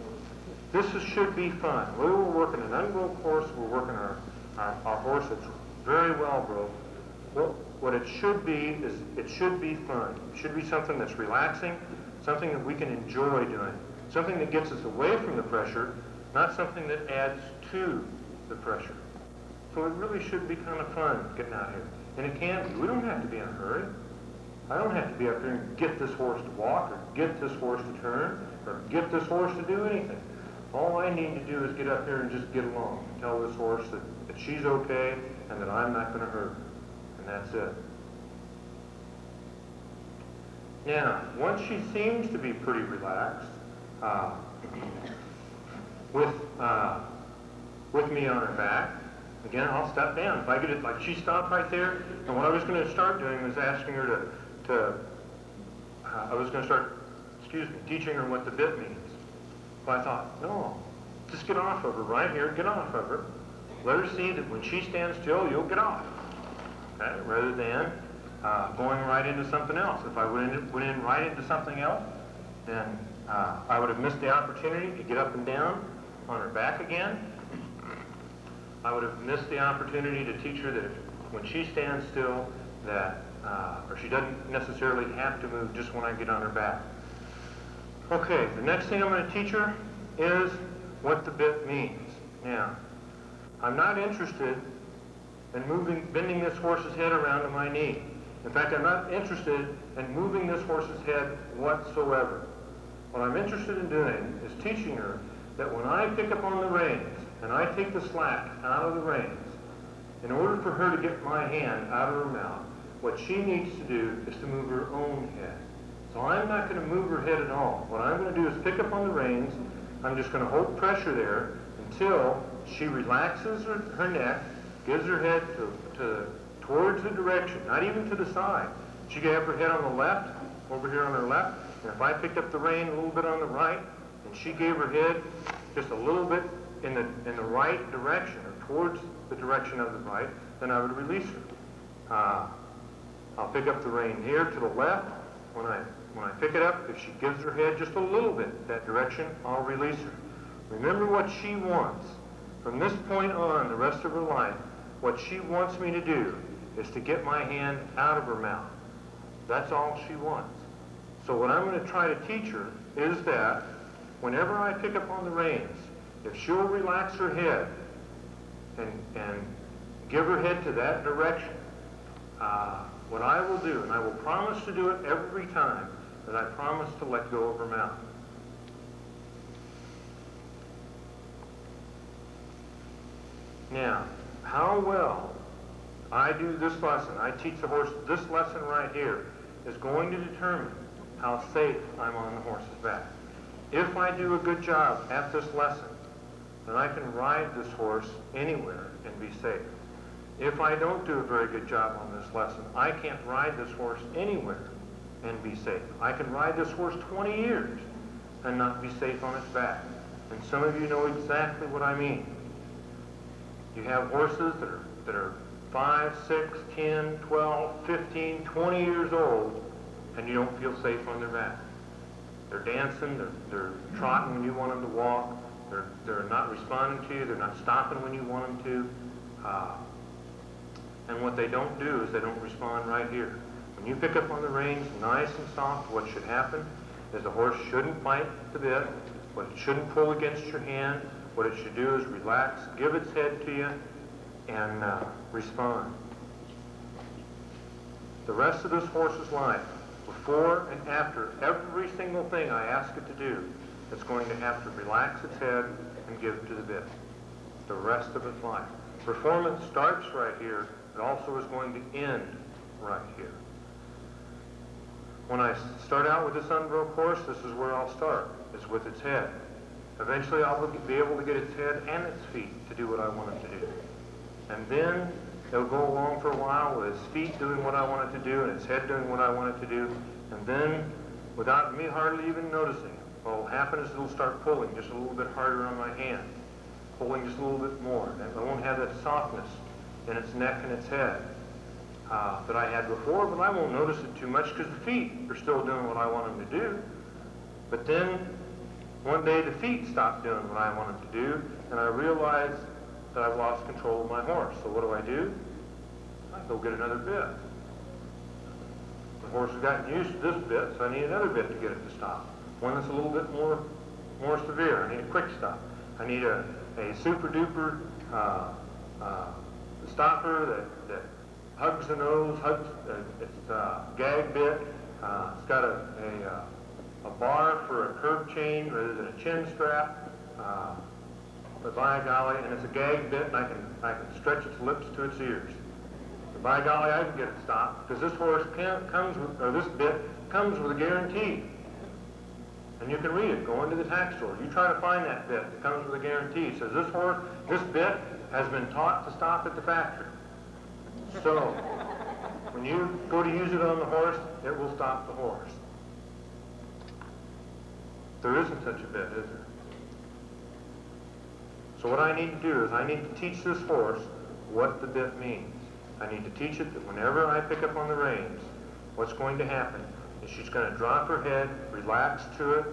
Should be fun. We were working an unbroke horse. We're working our horse that's very well broke. What it should be is it should be fun. It should be something that's relaxing. something that we can enjoy doing, something that gets us away from the pressure, not something that adds to the pressure. So it really should be kind of fun getting out here. And it can be. We don't have to be in a hurry. I don't have to be up here and get this horse to walk, or get this horse to turn, or get this horse to do anything. All I need to do is get up here and just get along and tell this horse that she's okay and that I'm not going to hurt her. And that's it. Now, once she seems to be pretty relaxed, with me on her back, again, I'll step down. If I get it, like she stopped right there, and what I was going to start doing was asking her I was going to start, teaching her what the bit means. But I thought, no, just get off of her right here, get off of her. Let her see that when she stands still, you'll get off. Okay? Rather than going right into something else. If I went in right into something else, then I would have missed the opportunity to get up and down on her back again. I would have missed the opportunity to teach her that when she stands still, or she doesn't necessarily have to move just when I get on her back. Okay, the next thing I'm going to teach her is what the bit means. Now, I'm not interested in bending this horse's head around to my knee. In fact, I'm not interested in moving this horse's head whatsoever. What I'm interested in doing is teaching her that when I pick up on the reins and I take the slack out of the reins, in order for her to get my hand out of her mouth, what she needs to do is to move her own head. So I'm not going to move her head at all. What I'm going to do is pick up on the reins. I'm just going to hold pressure there until she relaxes her neck, gives her head towards the direction, not even to the side. She can have her head on the left, over here on her left, and if I picked up the rein a little bit on the right, and she gave her head just a little bit in the right direction, or towards the direction of the right, then I would release her. I'll pick up the rein here to the left. When I pick it up, if she gives her head just a little bit that direction, I'll release her. Remember what she wants. From this point on, the rest of her life, what she wants me to do is to get my hand out of her mouth. That's all she wants. So what I'm going to try to teach her is that whenever I pick up on the reins, if she'll relax her head and give her head to that direction, what I will do, and I will promise to do it every time, that I promise to let go of her mouth. Now, how well I do this lesson, I teach the horse this lesson right here, is going to determine how safe I'm on the horse's back. If I do a good job at this lesson, then I can ride this horse anywhere and be safe. If I don't do a very good job on this lesson, I can't ride this horse anywhere and be safe. I can ride this horse 20 years and not be safe on its back. And some of you know exactly what I mean. You have horses that are 5, 6, 10, 12, 15, 20 years old, and you don't feel safe on their back. They're dancing, they're trotting when you want them to walk, they're not responding to you, they're not stopping when you want them to. And what they don't do is they don't respond right here. When you pick up on the reins nice and soft, what should happen is the horse shouldn't bite the bit, but it shouldn't pull against your hand. What it should do is relax, give its head to you, and respond. The rest of this horse's life, before and after every single thing I ask it to do, it's going to have to relax its head and give to the bit. The rest of its life. Performance starts right here. It also is going to end right here. When I start out with this unbroke horse, this is where I'll start, is with its head. Eventually I'll be able to get its head and its feet to do what I want it to do. And then it'll go along for a while with its feet doing what I want it to do and its head doing what I want it to do. And then, without me hardly even noticing, what will happen is it'll start pulling just a little bit harder on my hand, pulling just a little bit more. And it won't have that softness in its neck and its head that I had before, but I won't notice it too much because the feet are still doing what I want them to do. But then, one day the feet stopped doing what I want them to do, and I realized that I've lost control of my horse. So what do? I go get another bit. horse has gotten used to this bit, so I need another bit to get it to stop. One that's a little bit more severe. I need a quick stop. I need a super duper stopper that hugs the nose, it's a gag bit. It's got a bar for a curb chain rather than a chin strap. But by golly, and it's a gag bit, and I can stretch its lips to its ears. But by golly, I can get it stopped because this horse this bit comes with a guarantee. And you can read it. Go into the tack store. You try to find that bit that comes with a guarantee. It says this bit has been taught to stop at the factory. So when you go to use it on the horse, it will stop the horse. There isn't such a bit, is there? So what I need to do is I need to teach this horse what the bit means. I need to teach it that whenever I pick up on the reins, what's going to happen is she's going to drop her head, relax to it,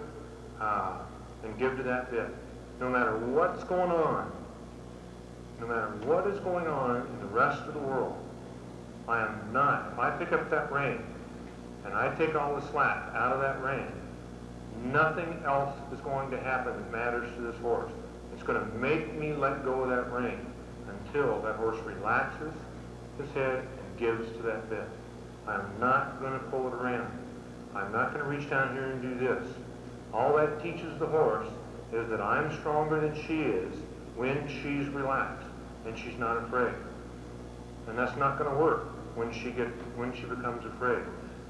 and give to that bit. No matter what's going on, no matter what is going on in the rest of the world, I am not, if I pick up that rein and I take all the slack out of that rein, nothing else is going to happen that matters to this horse. It's going to make me let go of that rein until that horse relaxes his head and gives to that bit. I'm not going to pull it around. I'm not going to reach down here and do this. All that teaches the horse is that I'm stronger than she is when she's relaxed and she's not afraid. And that's not going to work when she becomes afraid.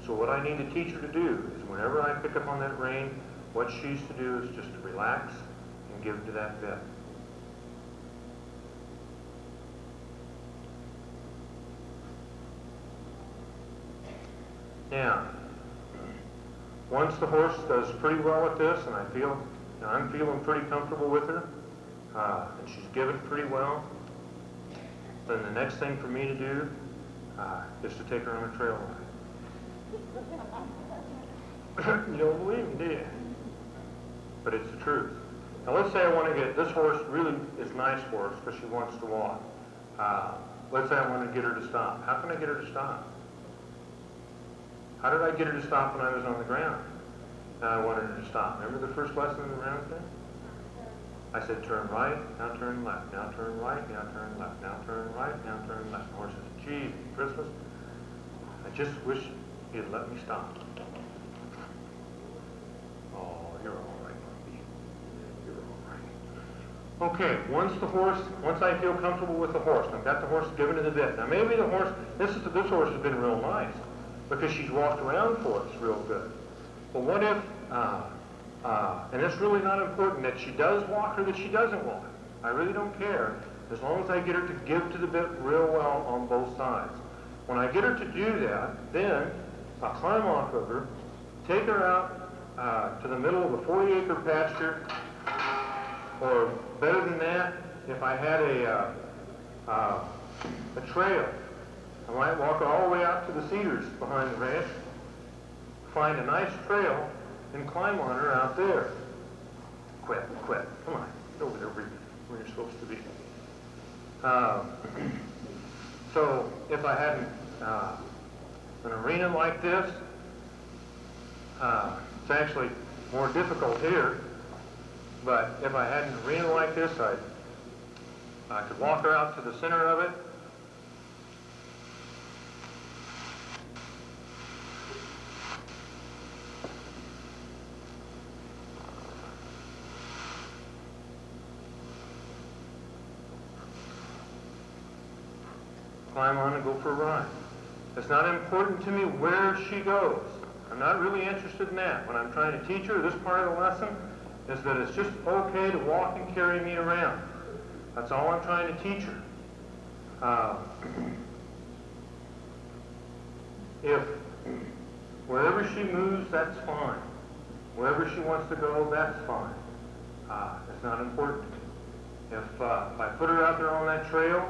So what I need to teach her to do is whenever I pick up on that rein, what she's to do is just to relax and give to that bit. Now, once the horse does pretty well at this, and I'm feeling pretty comfortable with her, and she's given pretty well, then the next thing for me to do is to take her on a trail ride. You don't believe me, do you? But it's the truth. Now let's say I want to get, this horse really is nice horse because she wants to walk. Let's say I want to get her to stop. How can I get her to stop? How did I get her to stop when I was on the ground? Now I wanted her to stop. Remember the first lesson in the round thing? I said turn right, now turn left, now turn right, now turn left, now turn right, now turn left. The horse says, gee, Christmas, I just wish you'd let me stop. Oh, you're all right, puppy. You're all right. Okay, once I feel comfortable with the horse, and I've got the horse given to the bit. Now maybe the horse, this horse has been real nice because she's walked around for us real good. But what if, and it's really not important that she does walk or that she doesn't walk. I really don't care as long as I get her to give to the bit real well on both sides. When I get her to do that, then I'll climb off of her, take her out to the middle of a 40-acre pasture, or better than that, if I had a trail, I might walk her all the way out to the cedars behind the ranch, find a nice trail, and climb on her out there. Quit. Come on. Get over there where you're supposed to be. So if I had an arena like this, it's actually more difficult here, but if I had an arena like this, I could walk her out to the center of it, climb on and go for a ride. It's not important to me where she goes. I'm not really interested in that. When I'm trying to teach her, this part of the lesson is that it's just okay to walk and carry me around. That's all I'm trying to teach her. If wherever she moves, that's fine. Wherever she wants to go, that's fine. It's not important to me. If I put her out there on that trail,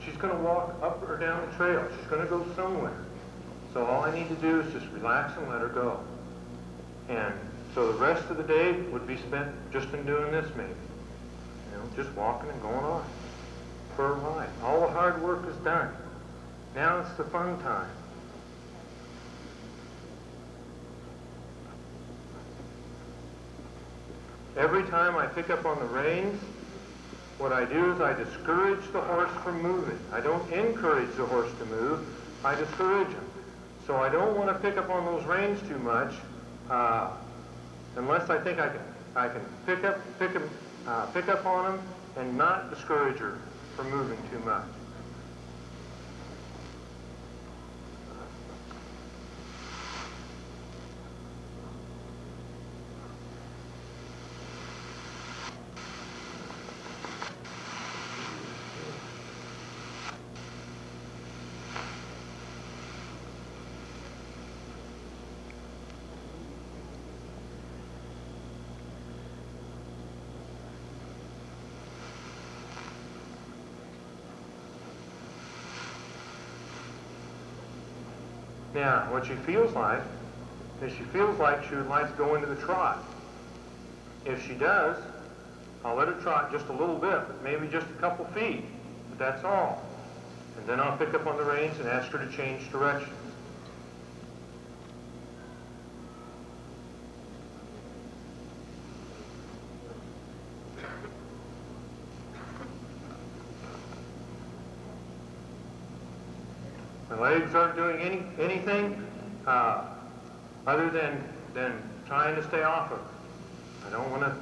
she's going to walk up or down the trail. She's going to go somewhere. So all I need to do is just relax and let her go. And so the rest of the day would be spent just in doing this maybe. You know, just walking and going on for a ride. All the hard work is done. Now it's the fun time. every time I pick up on the reins, what I do is I discourage the horse from moving. I don't encourage the horse to move, I discourage him. So I don't want to pick up on those reins too much, unless I think I can pick up on him and not discourage her from moving too much. Now, what she feels like is she feels like she would like to go into the trot. If she does, I'll let her trot just a little bit, maybe just a couple feet, but that's all. And then I'll pick up on the reins and ask her to change directions. My legs aren't doing anything other than trying to stay off of her. I don't want to,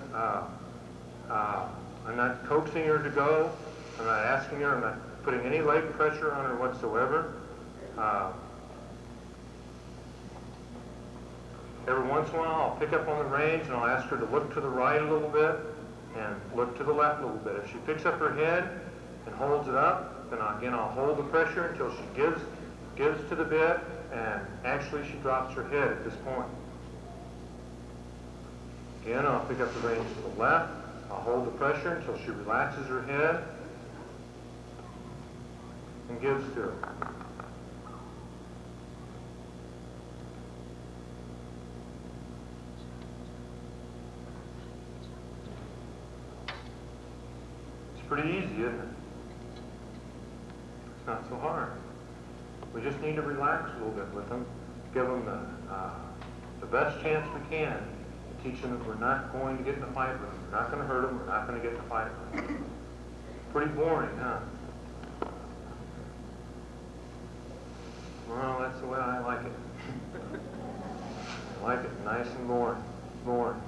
I'm not coaxing her to go. I'm not asking her, I'm not putting any leg pressure on her whatsoever. Every once in a while I'll pick up on the reins and I'll ask her to look to the right a little bit and look to the left a little bit. If she picks up her head and holds it up, then again I'll hold the pressure until she gives to the bit, and actually she drops her head at this point. Again, I'll pick up the reins to the left. I'll hold the pressure until she relaxes her head and gives to her. It's pretty easy, isn't it? It's not so hard. We just need to relax a little bit with them, give them the best chance we can, to teach them that we're not going to get in a fight with them. We're not going to hurt them. We're not going to get in a fight with them. Pretty boring, huh? Well, that's the way I like it. I like it nice and boring. Boring.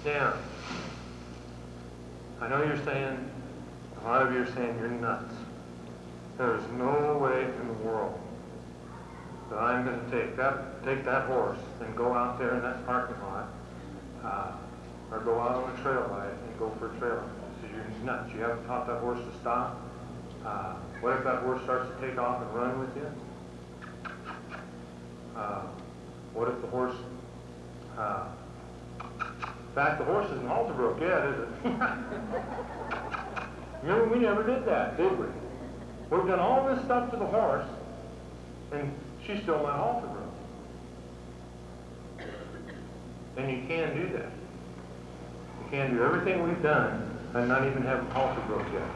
Now, I know you're saying, a lot of you are saying you're nuts. There's no way in the world that I'm going to take that horse and go out there in that parking lot, or go out on a trail ride and go for a trail ride. So you're nuts. You haven't taught that horse to stop. What if that horse starts to take off and run with you? What if the horse... in fact, the horse isn't halter broke yet, is it? Remember, we never did that, did we? We've done all this stuff to the horse, and she's still not halter broke. And you can do that. You can do everything we've done and not even have them halter broke yet.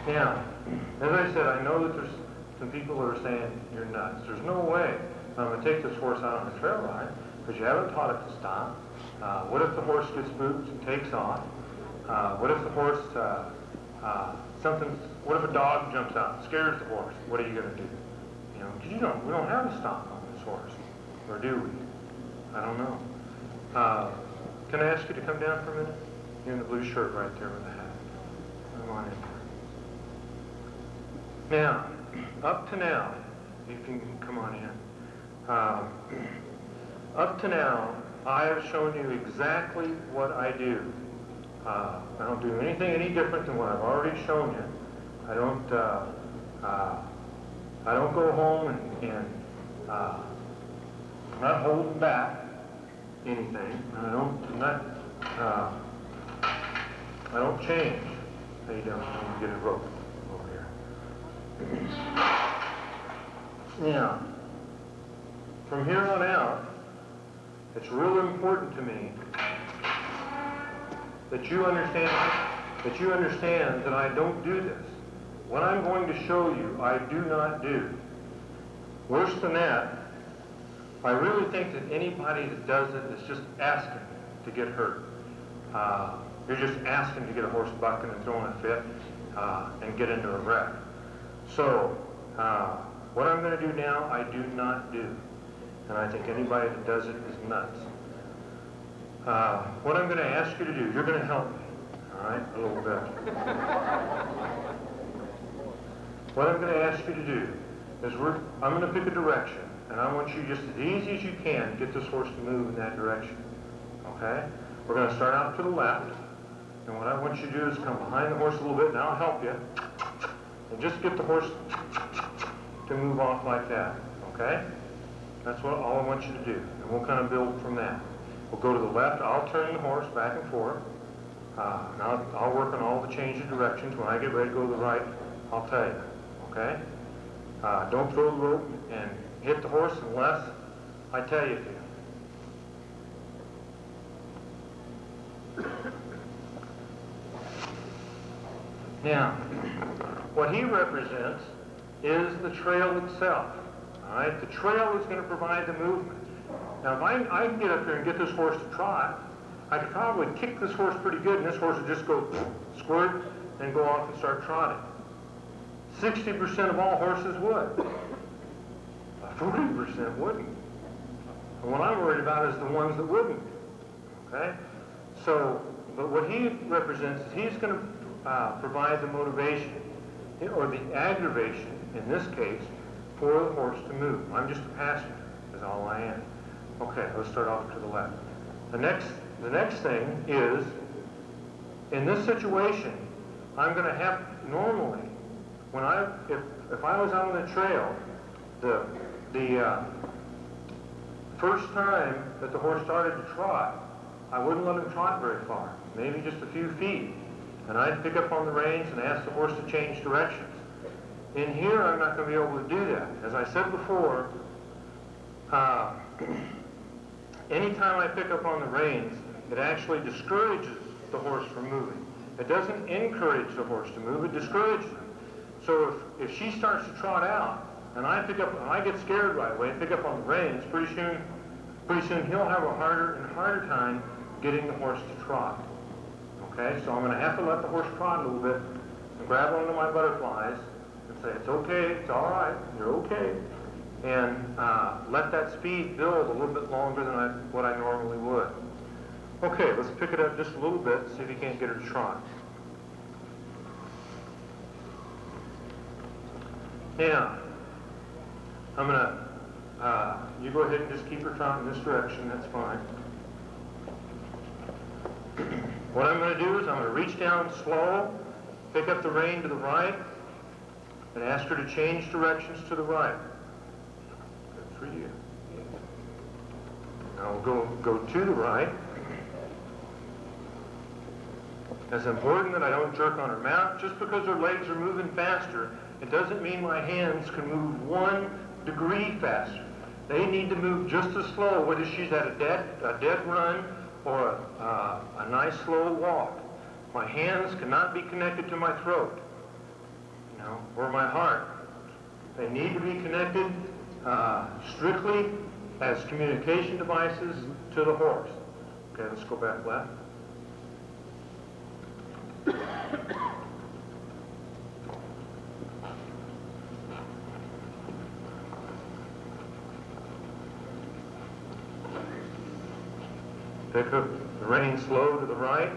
Now, as I said, I know that there's some people who are saying you're nuts. There's no way I'm going to take this horse out on a trail ride because you haven't taught it to stop. What if the horse gets spooked and takes off? What if the horse, what if a dog jumps out and scares the horse? What are you going to do? You know, because we don't have a stop on this horse, or do we? I don't know. Can I ask you to come down for a minute? You're in the blue shirt right there with the hat. Come on in. Now, up to now, you can come on in. Up to now, I have shown you exactly what I do. I don't do anything any different than what I've already shown you. I don't go home and I'm not holding back anything. I'm not I don't change. How you doing? Let me get a rope over here. Now, from here on out, it's real important to me that you understand that I don't do this. What I'm going to show you, I do not do. Worse than that, I really think that anybody that does it is just asking to get hurt. You're just asking to get a horse bucking and throwing a fit and get into a wreck. So, what I'm going to do now, I do not do. And I think anybody that does it is nuts. What I'm going to ask you to do, you're going to help me, all right, a little bit. What I'm going to ask you to do is I'm going to pick a direction, and I want you just as easy as you can to get this horse to move in that direction, okay? We're going to start out to the left, and what I want you to do is come behind the horse a little bit, and I'll help you, and just get the horse to move off like that, okay? That's all I want you to do, and we'll kind of build from that. We'll go to the left, I'll turn the horse back and forth, and I'll work on all the change of directions. When I get ready to go to the right, I'll tell you, okay? Don't throw the rope and hit the horse unless I tell you to. Now, what he represents is the trail itself. All right, the trail is going to provide the movement. Now, if I can get up here and get this horse to trot, I could probably kick this horse pretty good, and this horse would just go squirt and go off and start trotting. 60% of all horses would. 40% wouldn't. And what I'm worried about is the ones that wouldn't. Okay? So, but what he represents is he's going to provide the motivation, or the aggravation, in this case, for the horse to move. I'm just a passenger, is all I am. Okay, let's start off to the left. The next thing is, in this situation, I'm going to have, normally, if I was out on the trail, the first time that the horse started to trot, I wouldn't let him trot very far, maybe just a few feet. And I'd pick up on the reins and ask the horse to change directions. In here, I'm not going to be able to do that. As I said before, anytime I pick up on the reins, it actually discourages the horse from moving. It doesn't encourage the horse to move, it discourages him. So if she starts to trot out, and I get scared right away and pick up on the reins, pretty soon he'll have a harder and harder time getting the horse to trot. Okay, so I'm going to have to let the horse trot a little bit and grab one of my butterflies and say, it's okay, it's all right, you're okay. And let that speed build a little bit longer than what I normally would. Okay, let's pick it up just a little bit, see if you can't get her to trot. Now, I'm going to, you go ahead and just keep her trotting in this direction, that's fine. What I'm going to do is I'm going to reach down slow, pick up the rein to the right, and ask her to change directions to the right. Good for you. Now we'll go to the right. It's important that I don't jerk on her mount. Just because her legs are moving faster, it doesn't mean my hands can move 1 degree faster. They need to move just as slow, whether she's at a dead run or a nice slow walk. My hands cannot be connected to my throat, or my heart. They need to be connected strictly as communication devices to the horse. Okay, let's go back left. Pick up the rein slow to the right.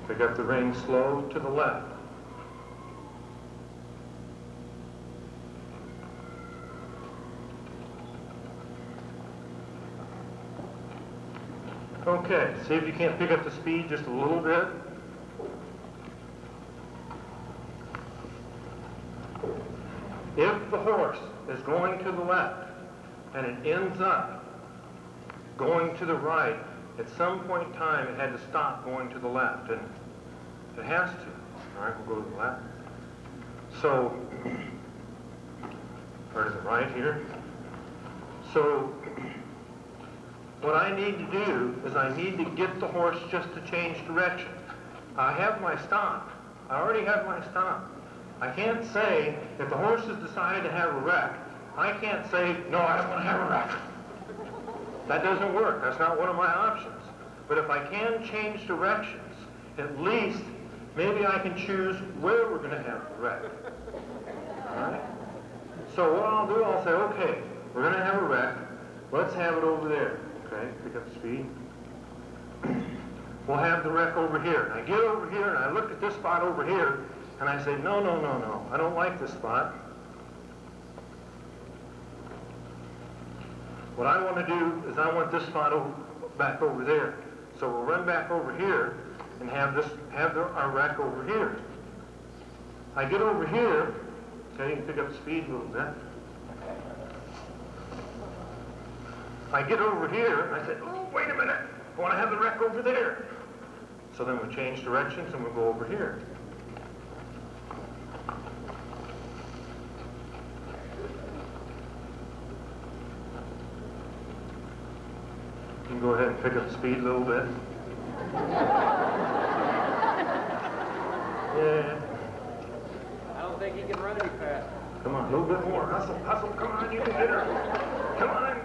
Pick up the rein slow to the left. Okay. Okay, see if you can't pick up the speed just a little bit. If the horse is going to the left and it ends up going to the right, at some point in time it had to stop going to the left, and it has to. All right, we'll go to the left. So, or to the right here. So, what I need to do is I need to get the horse just to change direction. I have my stop. I already have my stop. I can't say, if the horse has decided to have a wreck, I can't say, no, I don't want to have a wreck. That doesn't work. That's not one of my options. But if I can change directions, at least maybe I can choose where we're going to have the wreck. All right? So what I'll do, I'll say, okay, we're going to have a wreck. Let's have it over there. Okay, pick up the speed. We'll have the wreck over here. And I get over here and I look at this spot over here and I say, no, no, no, no. I don't like this spot. What I want to do is I want this spot back over there. So we'll run back over here and have our wreck over here. I get over here. Okay, you can pick up the speed a little bit. I get over here, and I say, oh, wait a minute, I want to have the wreck over there. So then we change directions, and we'll go over here. You can go ahead and pick up the speed a little bit. Yeah. I don't think he can run any faster. Come on, a little bit more. Hustle, hustle, come on, you can get her. Come on.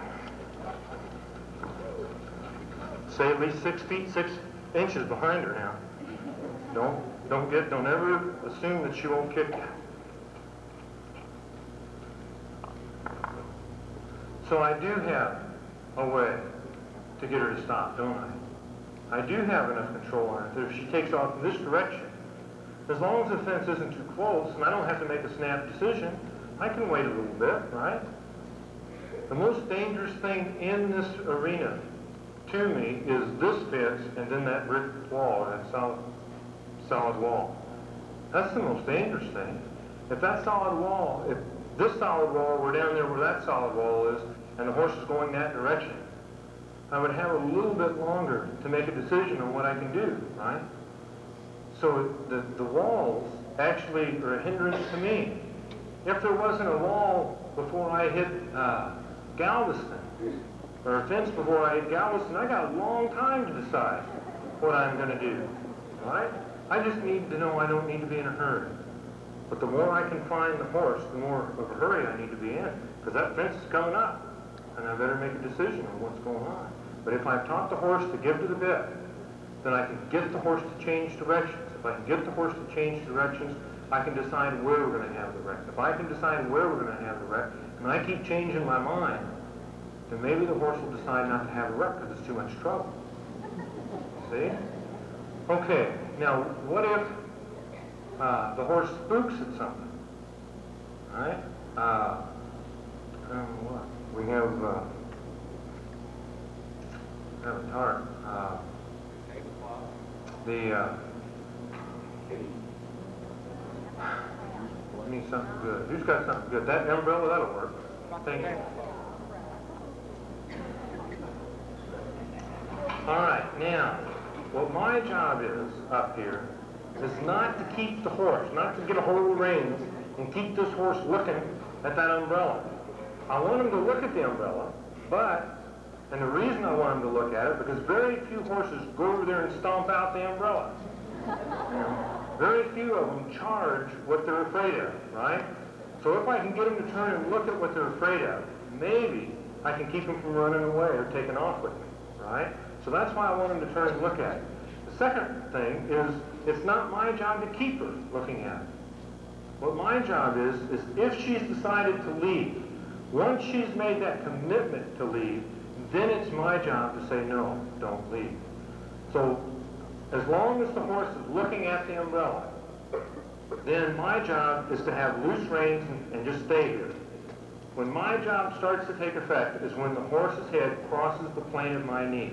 Say at least 6 feet, 6 inches behind her now. Don't ever assume that she won't kick you. So I do have a way to get her to stop, don't I? I do have enough control on it that if she takes off in this direction, as long as the fence isn't too close and I don't have to make a snap decision, I can wait a little bit, right? The most dangerous thing in this arena to me is this fence and then that brick wall, that solid wall. That's the most dangerous thing. If that solid wall, if this solid wall were down there where that solid wall is and the horse is going that direction, I would have a little bit longer to make a decision on what I can do, right? So the walls actually are a hindrance to me. If there wasn't a wall before I hit Galveston, or a fence before I hit Galveston, I got a long time to decide what I'm going to do, right? I just need to know I don't need to be in a hurry. But the more I can find the horse, the more of a hurry I need to be in, because that fence is coming up, and I better make a decision on what's going on. But if I've taught the horse to give to the bit, then I can get the horse to change directions. If I can get the horse to change directions, I can decide where we're going to have the wreck. If I can decide where we're going to have the wreck, and I keep changing my mind, then maybe the horse will decide not to have a wreck because it's too much trouble. See? Okay, now what if the horse spooks at something? All right? What? We have a tarp. I need something good. Who's got something good? That umbrella, that'll work. Thank you. All right, now, what my job is up here is not to keep the horse, not to get a hold of the reins and keep this horse looking at that umbrella. I want him to look at the umbrella, and the reason I want him to look at it, because very few horses go over there and stomp out the umbrella. You know, very few of them charge what they're afraid of, right? So if I can get them to turn and look at what they're afraid of, maybe I can keep them from running away or taking off with me, right? So that's why I want them to turn and look at it. The second thing is, it's not my job to keep her looking at it. What my job is if she's decided to leave, once she's made that commitment to leave, then it's my job to say, no, don't leave. So as long as the horse is looking at the umbrella, then my job is to have loose reins and just stay here. When my job starts to take effect is when the horse's head crosses the plane of my knee.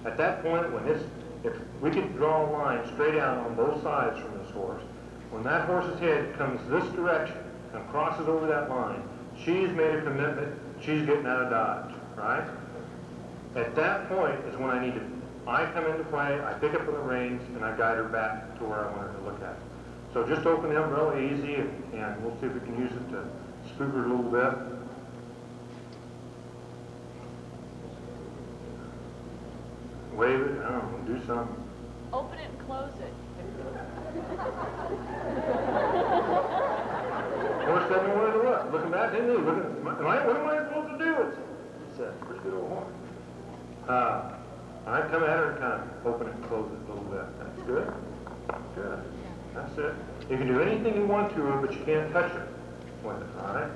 At that point, if we could draw a line straight out on both sides from this horse, when that horse's head comes this direction and crosses over that line, she's made a commitment, she's getting out of Dodge, right? At that point is when I come into play, I pick up the reins, and I guide her back to where I want her to look at. So just open the umbrella easy, and we'll see if we can use it to spook her a little bit. Wave it, I don't know, do something. Open it and close it. Horse doesn't know where to look. Looking back, didn't he? What am I supposed to do? It's a pretty good old horse. I come at her and kind of open it and close it a little bit. That's good. Good. That's it. You can do anything you want to her, but you can't touch her with it, all right?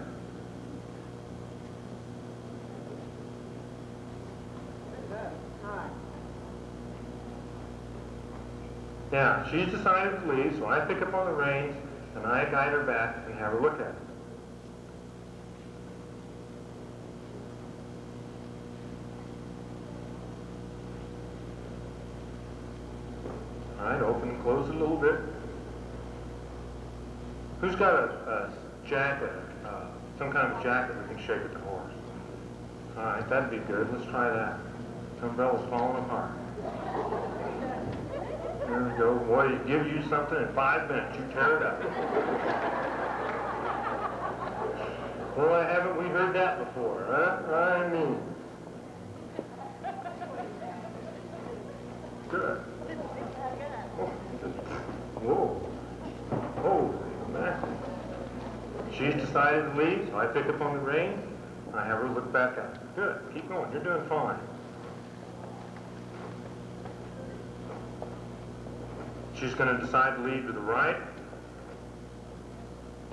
Now, she's decided to leave, so I pick up on the reins, and I guide her back and have her look at it. All right, open and close it a little bit. Who's got a jacket, some kind of jacket we can shake at the horse? All right, that'd be good. Let's try that. The umbrella's falling apart. There we go. Boy, you give you something in 5 minutes, you tear it up. Boy, haven't we heard that before, huh? I mean. Good. Whoa. Holy mackerel. She's decided to leave, so I pick up on the reins, and I have her look back at her. Good. Keep going. You're doing fine. She's going to decide to leave to the right.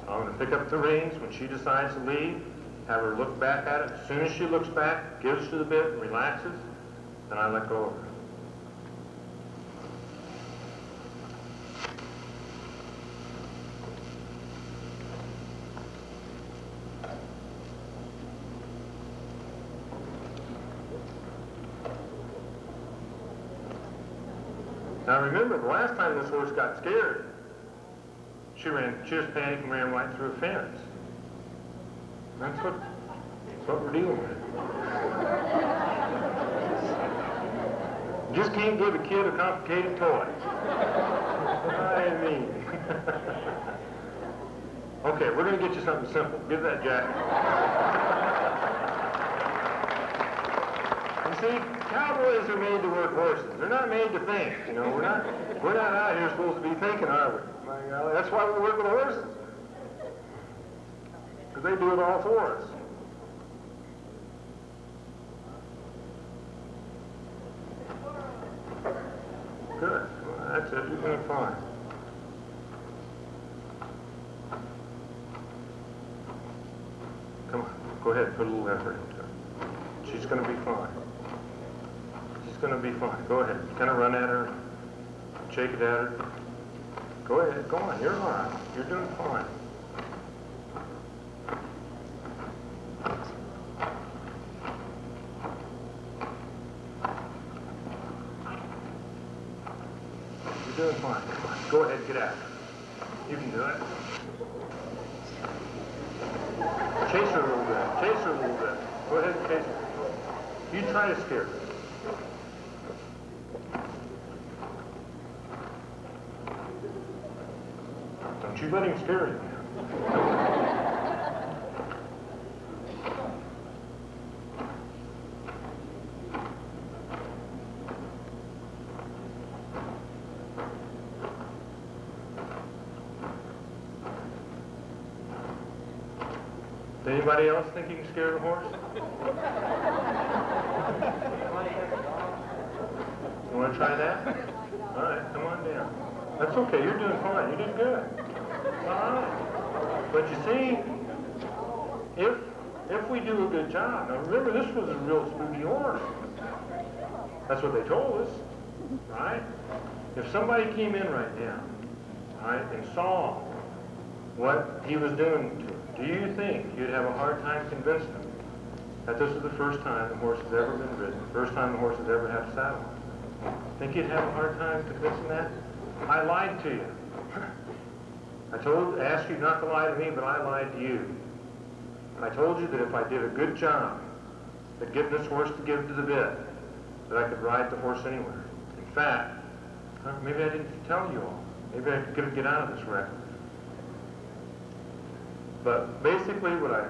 I'm going to pick up the reins when she decides to leave, have her look back at it. As soon as she looks back, gives to the bit, and relaxes, then I let go of her. Now remember, the last time this horse got scared, she just panicked and ran right through a fence. That's what we're dealing with. Just can't give a kid a complicated toy. I mean. Okay, we're going to get you something simple. Give that jacket. You see, cowboys are made to work horses. They're not made to think. You know, we're not out here supposed to be thinking, are we? My golly, that's why we work with horses. Because they do it all for us. Good. Well, that's it. You're doing fine. Come on. Go ahead. Put a little effort into it. She's going to be fine. She's going to be fine. Go ahead. Kind of run at her. Shake it at her. Go ahead. Go on. You're all right. You're doing fine. You're doing fine. Come on. Go ahead. Get after her. You can do it. Chase her a little bit. Chase her a little bit. Go ahead and chase her. You try to scare her. Don't you let him scare you. Anybody else think you can scare the horse? You want to try that? All right, come on down. That's okay, you're doing fine. You did good. All right. But you see, if we do a good job, now remember this was a real spooky horse. That's what they told us, right? If somebody came in right now, right, and saw what he was doing to her, do you think you'd have a hard time convincing them that this is the first time the horse has ever been ridden, first time the horse has ever had a saddle on? Think you'd have a hard time convincing that? I lied to you. I asked you not to lie to me, but I lied to you. I told you that if I did a good job at getting this horse to give to the bit, that I could ride the horse anywhere. In fact, maybe I didn't tell you all. Maybe I could get out of this wreck. But basically what I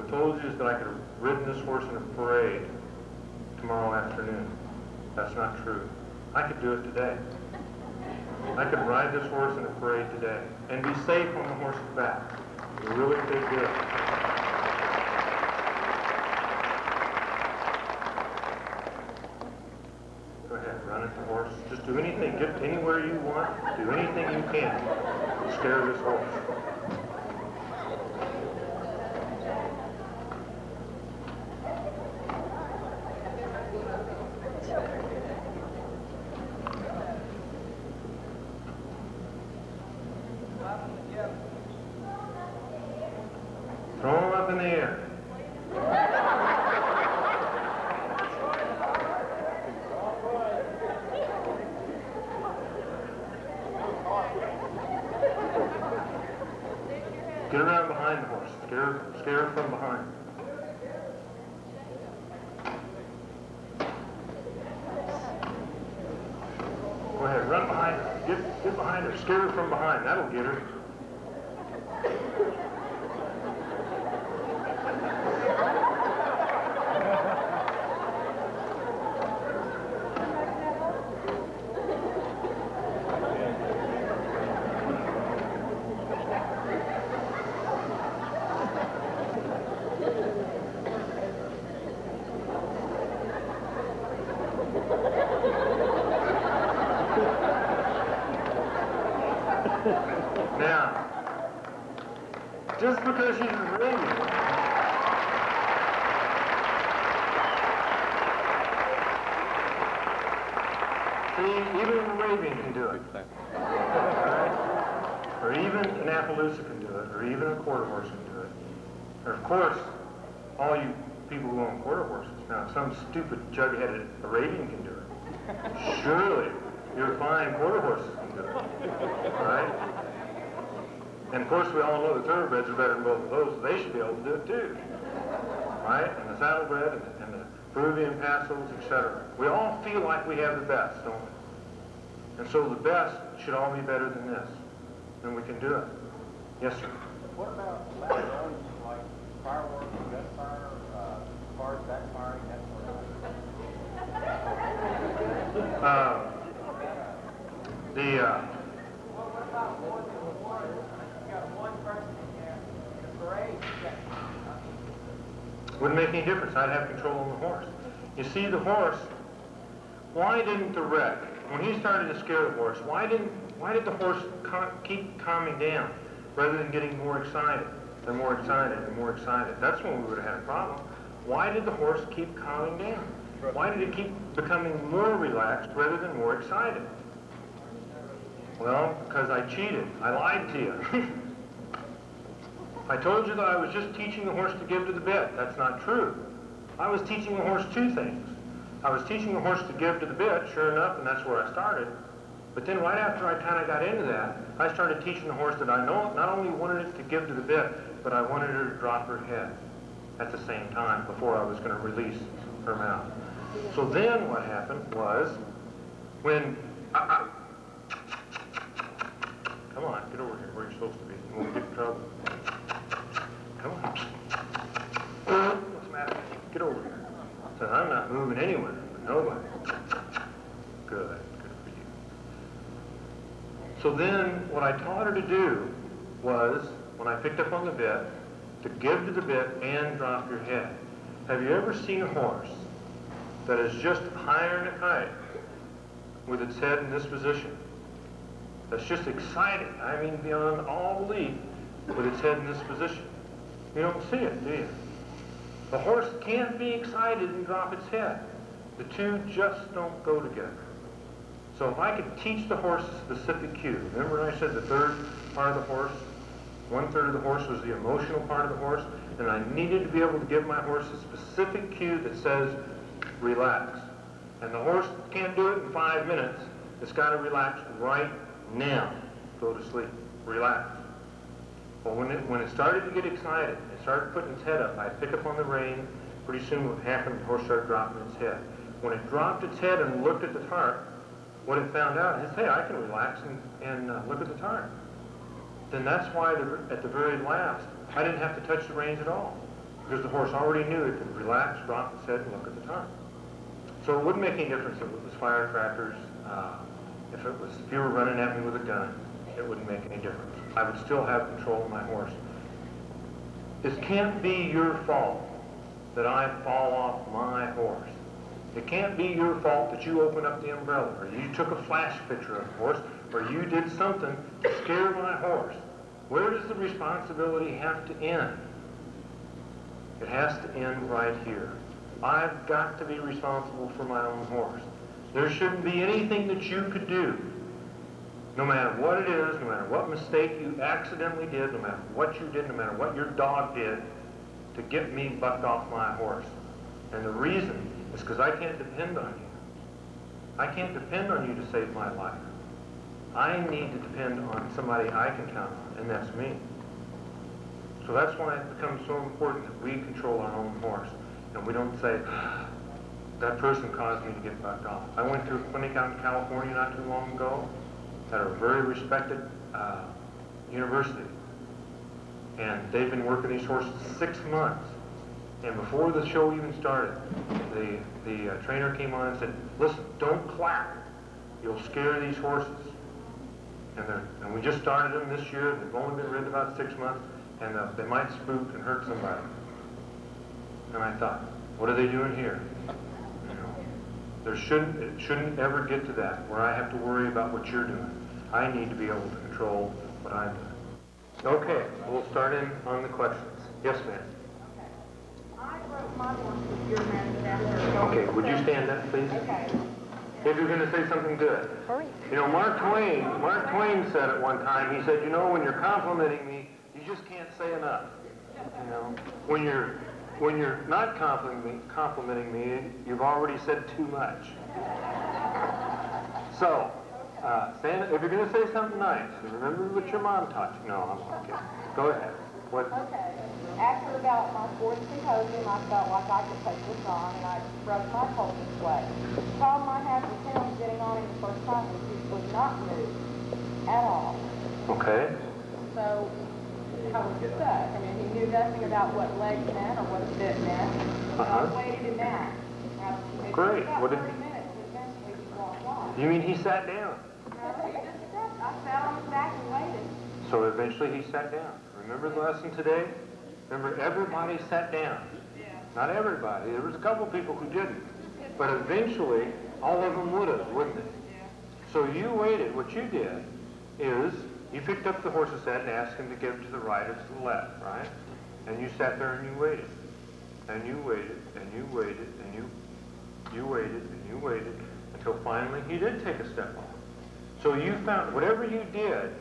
told you is that I could have ridden this horse in a parade tomorrow afternoon. That's not true. I could do it today. I could ride this horse in a parade today and be safe on the horse's back. It's a really big deal. Go ahead, run at the horse. Just do anything. Get anywhere you want. Do anything you can to scare this horse. Throw him up in the air. Get around behind the horse. Scare her from behind. Go ahead, run behind her. Get behind her. Scare her from behind. That'll get her. Now, just because she's ringing, see, even an Arabian can do it. Right? Or even an Appaloosa can do it, or even a quarter horse can do it. Or of course, all you people who own quarter horses. Now, some stupid jug-headed Arabian can do it. Surely, your fine quarter horses can do it. Right? And of course, we all know the thoroughbreds are better than both of those, so they should be able to do it too. Right? And the saddlebred and the Peruvian Passos, etc. We all feel like we have the best, don't we? And so the best should all be better than this. And we can do it. Yes, sir? What about loud like fireworks, gunfire, cars backfiring, that sort of thing? What about more than one? You got one person in there in a parade. Wouldn't make any difference. I'd have control on the horse. You see, the horse, why didn't the wreck, when he started to scare the horse, why did the horse keep calming down rather than getting more excited and more excited and more excited? That's when we would have had a problem. Why did the horse keep calming down? Why did it keep becoming more relaxed rather than more excited? Well, because I cheated. I lied to you. I told you that I was just teaching the horse to give to the bit. That's not true. I was teaching the horse two things. I was teaching the horse to give to the bit, sure enough, and that's where I started. But then right after I kind of got into that, I started teaching the horse that I not only wanted it to give to the bit, but I wanted her to drop her head at the same time before I was going to release her mouth. So then what happened was, when come on, get over here where you're supposed to be. You won't get in trouble. Come on. What's the matter? Get over here. So I'm not moving anywhere. Nobody. Good. Good for you. So then what I taught her to do was, when I picked up on the bit, to give to the bit and drop your head. Have you ever seen a horse that is just higher than a kite with its head in this position? That's just excited, I mean beyond all belief, with its head in this position. You don't see it, do you? The horse can't be excited and drop its head. The two just don't go together. So if I could teach the horse a specific cue, remember I said the third part of the horse, 1/3 of the horse was the emotional part of the horse, and I needed to be able to give my horse a specific cue that says, relax. And the horse can't do it in 5 minutes. It's got to relax right now. Go to sleep. Relax. Well, when it started to get excited, it started putting its head up, I'd pick up on the rein. Pretty soon what happened, the horse started dropping its head. When it dropped its head and looked at the tarp, what it found out is, hey, I can relax and look at the tarp. Then that's why at the very last, I didn't have to touch the reins at all. Because the horse already knew it could relax, drop its head, and look at the tarp. So it wouldn't make any difference if it was firecrackers, if you were running at me with a gun, it wouldn't make any difference. I would still have control of my horse. It can't be your fault that I fall off my horse. It can't be your fault that you open up the umbrella, or you took a flash picture of the horse, or you did something to scare my horse. Where does the responsibility have to end? It has to end right here. I've got to be responsible for my own horse. There shouldn't be anything that you could do, no matter what it is, no matter what mistake you accidentally did, no matter what you did, no matter what your dog did, to get me bucked off my horse. And the reason is because I can't depend on you. I can't depend on you to save my life. I need to depend on somebody I can count on, and that's me. So that's why it becomes so important that we control our own horse. And we don't say, that person caused me to get bucked off. I went to a clinic out in California not too long ago at a very respected university. And they've been working these horses 6 months. And before the show even started, the trainer came on and said, listen, don't clap. You'll scare these horses. And we just started them this year. They've only been ridden about 6 months. And they might spook and hurt somebody. And I thought, what are they doing here? You know, it shouldn't ever get to that where I have to worry about what you're doing. I need to be able to control what I'm doing. Okay, we'll start in on the questions. Yes, ma'am. I broke my horse with your manufacturer. Okay, would you stand up, please? Okay. If you're going to say something good. Hurry. You know, Mark Twain said at one time, he said, you know, when you're complimenting me, you just can't say enough. You know, when you're not complimenting me, you've already said too much. So, stand, if you're going to say something nice, remember what your mom taught you. No, I'm okay. Go ahead. What? Okay. After about my fourth symposium, I felt like I could take this on, and I broke my pole this way. The problem I had with him getting on him the first time was he would not move at all. Okay. So I was stuck. I mean, he knew nothing about what legs meant or what a bit meant. So I waited him that. Now, it Great. took What about did- 30 minutes, and eventually he walked off. You mean he sat down? No, he just sat. I sat on his back and waited. So eventually he sat down. Remember the lesson today? Remember, everybody sat down. Not everybody. There was a couple people who didn't. But eventually, all of them would have, wouldn't they? So you waited. What you did is you picked up the horse's head and asked him to give to the right or to the left, right? And you sat there and you waited. And you waited, and you waited, and you waited, and you waited, until finally he did take a step off. So you found, whatever you did,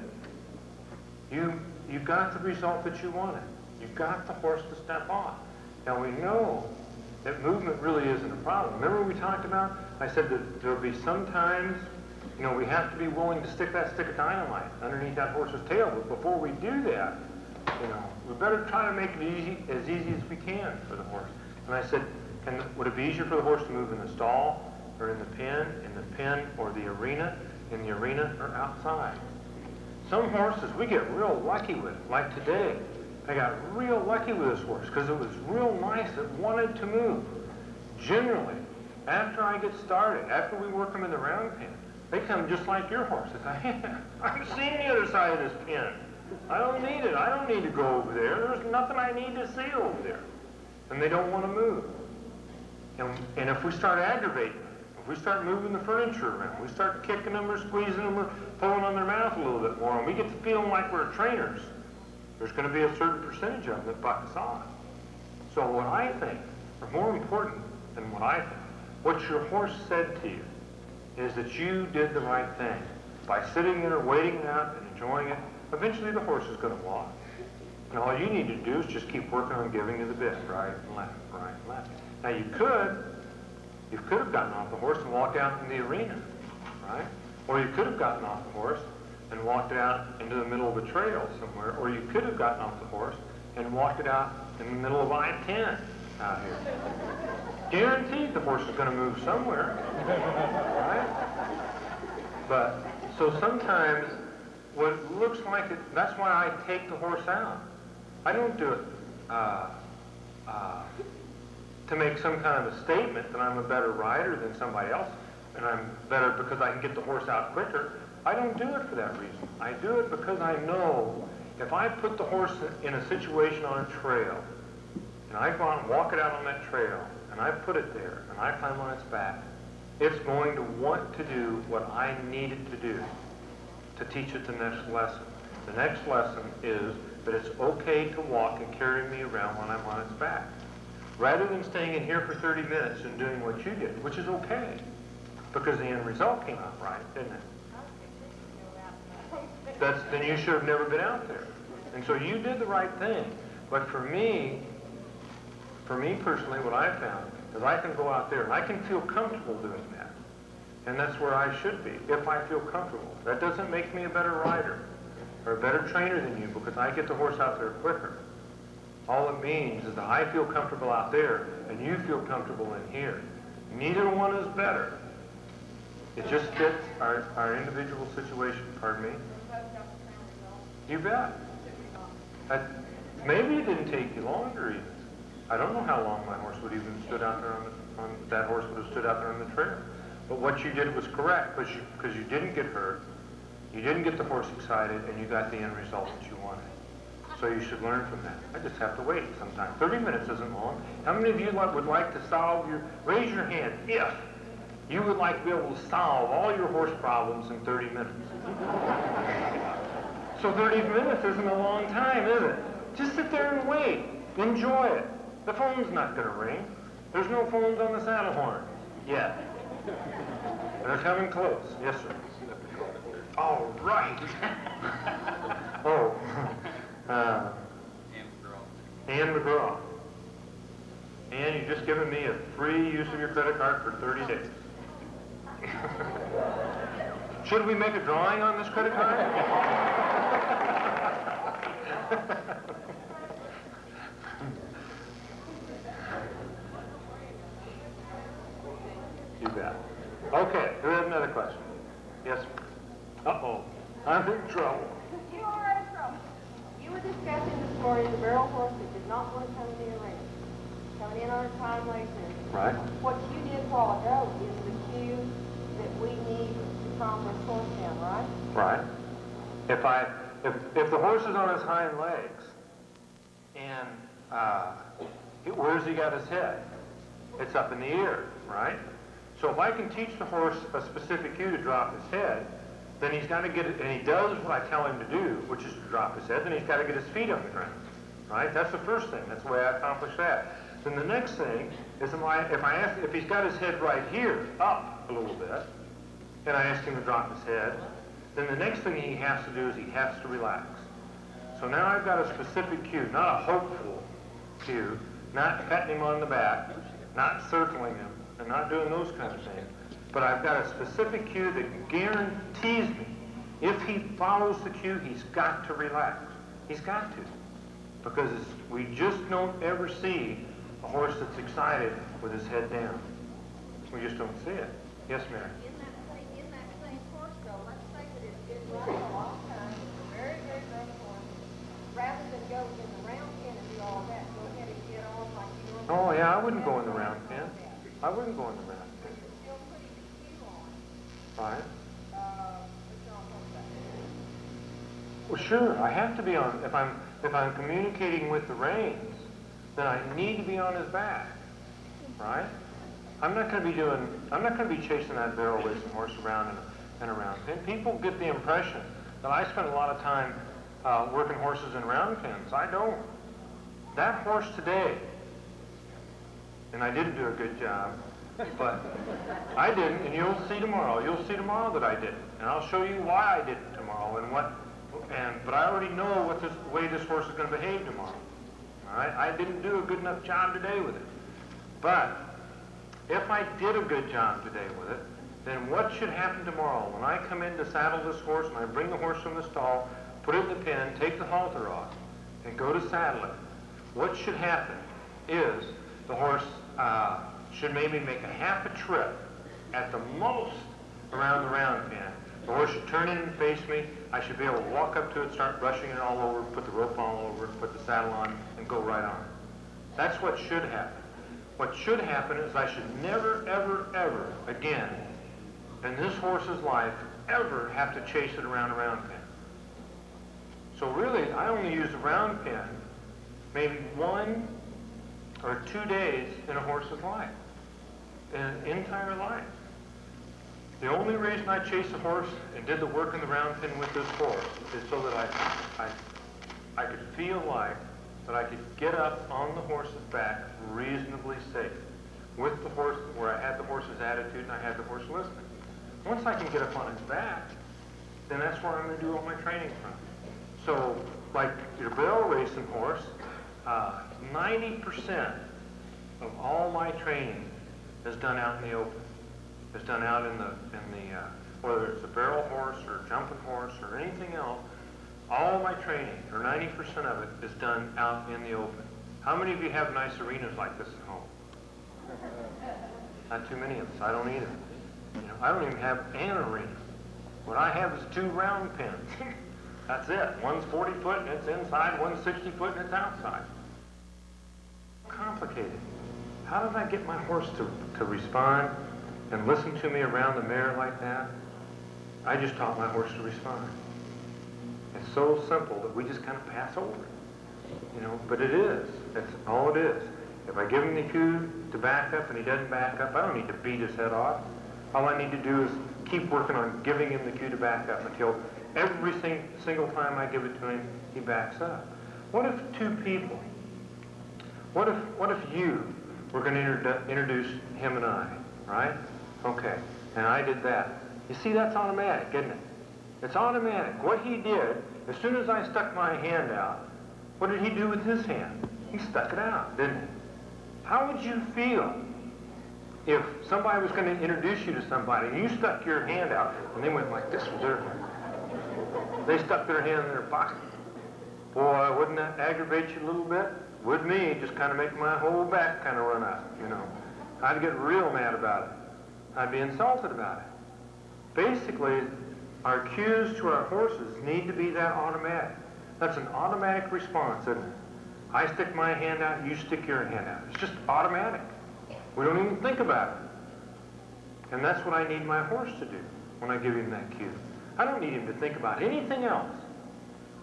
you got the result that you wanted. You got the horse to step off. Now we know that movement really isn't a problem. Remember we talked about, I said that there'll be some times, you know, we have to be willing to stick that stick of dynamite underneath that horse's tail. But before we do that, you know, we better try to make it as easy as we can for the horse. And I said, would it be easier for the horse to move in the stall, or in the pen, or the arena, in the arena, or outside? Some horses we get real lucky with, like today. I got real lucky with this horse because it was real nice. It wanted to move. Generally, after I get started, after we work them in the round pen, they come just like your horse. It's like, I'm seeing the other side of this pen. I don't need it. I don't need to go over there. There's nothing I need to see over there. And they don't want to move. And if we start aggravating them, if we start moving the furniture around, we start kicking them or squeezing them or pulling on their mouth a little bit more, and we get to feeling like we're trainers, there's going to be a certain percentage of them that buck us off. So what I think, or more important than what I think, what your horse said to you is that you did the right thing. By sitting there, waiting it out, and enjoying it, eventually the horse is going to walk. And all you need to do is just keep working on giving you the bit, right and left, right and left. Now you could You could have gotten off the horse and walked out in the arena, right? Or you could have gotten off the horse and walked it out into the middle of a trail somewhere, or you could have gotten off the horse and walked it out in the middle of I-10 out here. Guaranteed the horse is going to move somewhere, right? But, so sometimes what looks like it, that's why I take the horse out. I don't do it to make some kind of a statement that I'm a better rider than somebody else, and I'm better because I can get the horse out quicker. I don't do it for that reason. I do it because I know if I put the horse in a situation on a trail, and I go out and walk it out on that trail, and I put it there, and I climb on its back, it's going to want to do what I need it to do to teach it the next lesson. The next lesson is that it's okay to walk and carry me around when I'm on its back. Rather than staying in here for 30 minutes and doing what you did, which is okay, because the end result came out right, didn't it? Then you should have never been out there. And so you did the right thing. But for me personally, what I found is I can go out there and I can feel comfortable doing that. And that's where I should be, if I feel comfortable. That doesn't make me a better rider or a better trainer than you because I get the horse out there quicker. All it means is that I feel comfortable out there and you feel comfortable in here. Neither one is better. It just fits our individual situation. Pardon me? You bet. Maybe it didn't take you longer even. I don't know how long my horse would even stood out there that horse would have stood out there on the trail. But what you did was correct because you didn't get hurt, you didn't get the horse excited, and you got the end result that you wanted. So you should learn from that. I just have to wait sometimes. 30 minutes isn't long. How many of you would like to solve raise your hand if you would like to be able to solve all your horse problems in 30 minutes? So 30 minutes isn't a long time, is it? Just sit there and wait. Enjoy it. The phone's not going to ring. There's no phones on the saddle horn yet. They're coming close. Yes, sir. All right. Oh. Ann McGraw. Ann, you've just given me a free use of your credit card for 30 days. Should we make a drawing on this credit card? You bet. Okay, we have another question. Yes, sir. Uh-oh, I'm in trouble. You are in trouble. You were discussing this morning the barrel horse that did not want to come in the arena, coming in on a time like this. Right. What you did a while ago is the cue that we need to calm this horse down, right? Right. If the horse is on his hind legs and where's he got his head? It's up in the ear, right? So if I can teach the horse a specific cue to drop his head, then he's got to get it, and he does what I tell him to do, which is to drop his head, then he's got to get his feet on the ground, right? That's the first thing. That's the way I accomplish that. Then the next thing is if he's got his head right here, up a little bit, and I ask him to drop his head, then the next thing he has to do is he has to relax. So now I've got a specific cue, not a hopeful cue, not patting him on the back, not circling him, and not doing those kind of things. But I've got a specific cue that guarantees me, if he follows the cue, he's got to relax. He's got to. Because we just don't ever see a horse that's excited with his head down. We just don't see it. Yes, Mary? In that same horse, though, let's say that it's been running a long time, it's a very, very rough horse. Rather than go in the round pen and do all that, go ahead and get on like you Oh, normally. yeah, I wouldn't go in the round pen. I wouldn't go in the round pen. Still putting the cue on. Right? Put you on horse back. Well, sure, I have to be on, if I'm communicating with the reins, then I need to be on his back, right? I'm not going to be chasing that barrel racing horse around and around. And people get the impression that I spend a lot of time working horses in round pens. I don't. That horse today, and I didn't do a good job, but I didn't, and you'll see tomorrow. You'll see tomorrow that I didn't, and I'll show you why I didn't tomorrow but I already know what the way this horse is going to behave tomorrow. All right, I didn't do a good enough job today with it, but If I did a good job today with it, then what should happen tomorrow? When I come in to saddle this horse and I bring the horse from the stall, put it in the pen, take the halter off, and go to saddle it, what should happen is the horse should maybe make a half a trip at the most around the round pen. The horse should turn in and face me. I should be able to walk up to it, start brushing it all over, put the rope all over it, put the saddle on, and go right on. That's what should happen. What should happen is I should never, ever, ever again in this horse's life ever have to chase it around a round pen. So really, I only use a round pen maybe 1 or 2 days in a horse's life, in an entire life. The only reason I chased a horse and did the work in the round pen with this horse is so that I could feel like that I could get up on the horse's back reasonably safe with the horse, where I had the horse's attitude and I had the horse listening. Once I can get up on his back, then that's where I'm going to do all my training from. So, like your barrel racing horse, 90% of all my training is done out in the open. It's done out in the whether it's a barrel horse or a jumping horse or anything else. All my training, or 90% of it, is done out in the open. How many of you have nice arenas like this at home? Not too many of us. I don't either. You know, I don't even have an arena. What I have is 2 round pens. That's it. One's 40 foot and it's inside, one's 60 foot and it's outside. Complicated. How did I get my horse to respond and listen to me around the mare like that? I just taught my horse to respond. It's so simple that we just kind of pass over it, you know, but it is. That's all it is. If I give him the cue to back up and he doesn't back up, I don't need to beat his head off. All I need to do is keep working on giving him the cue to back up until every single time I give it to him, he backs up. What if 2 people, what if you were going to introduce him and I, right? Okay, and I did that. You see, that's automatic, isn't it? It's automatic. What he did, as soon as I stuck my hand out, what did he do with his hand? He stuck it out, didn't he? How would you feel if somebody was going to introduce you to somebody and you stuck your hand out and they went like this with their hand? They stuck their hand in their pocket. Boy, wouldn't that aggravate you a little bit? Would me, just kind of make my whole back kind of run out, you know. I'd get real mad about it. I'd be insulted about it. Basically, our cues to our horses need to be that automatic. That's an automatic response, isn't it? I stick my hand out, you stick your hand out. It's just automatic. We don't even think about it. And that's what I need my horse to do when I give him that cue. I don't need him to think about anything else.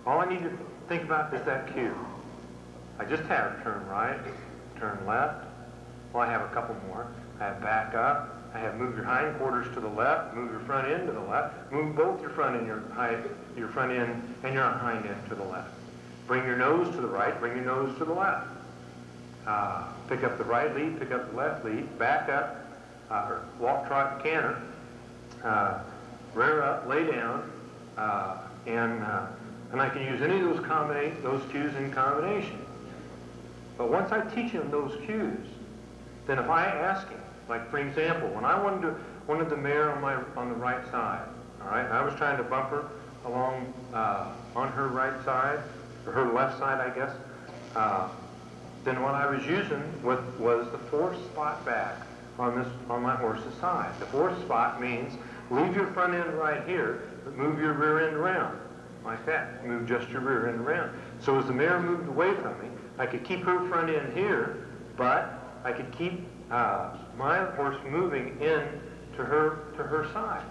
All I need to think about is that cue. I just have turn right, turn left. Well, I have a couple more. I have back up. I have move your hindquarters to the left, move your front end to the left, move both your front end, your front end and your hind end to the left. Bring your nose to the right, bring your nose to the left. Pick up the right lead, pick up the left lead, back up, or walk, trot, canter, rear up, lay down, and I can use any of those cues in combination. But once I teach him those cues, then if I ask him, like for example, when I wanted the mare on the right side, all right, and I was trying to bump her along on her right side, or her left side, I guess, then what I was using was the 4th spot back on my horse's side. The 4th spot means leave your front end right here, but move your rear end around, like that. Move just your rear end around. So as the mare moved away from me, I could keep her front end here, but I could keep my horse moving in to her side.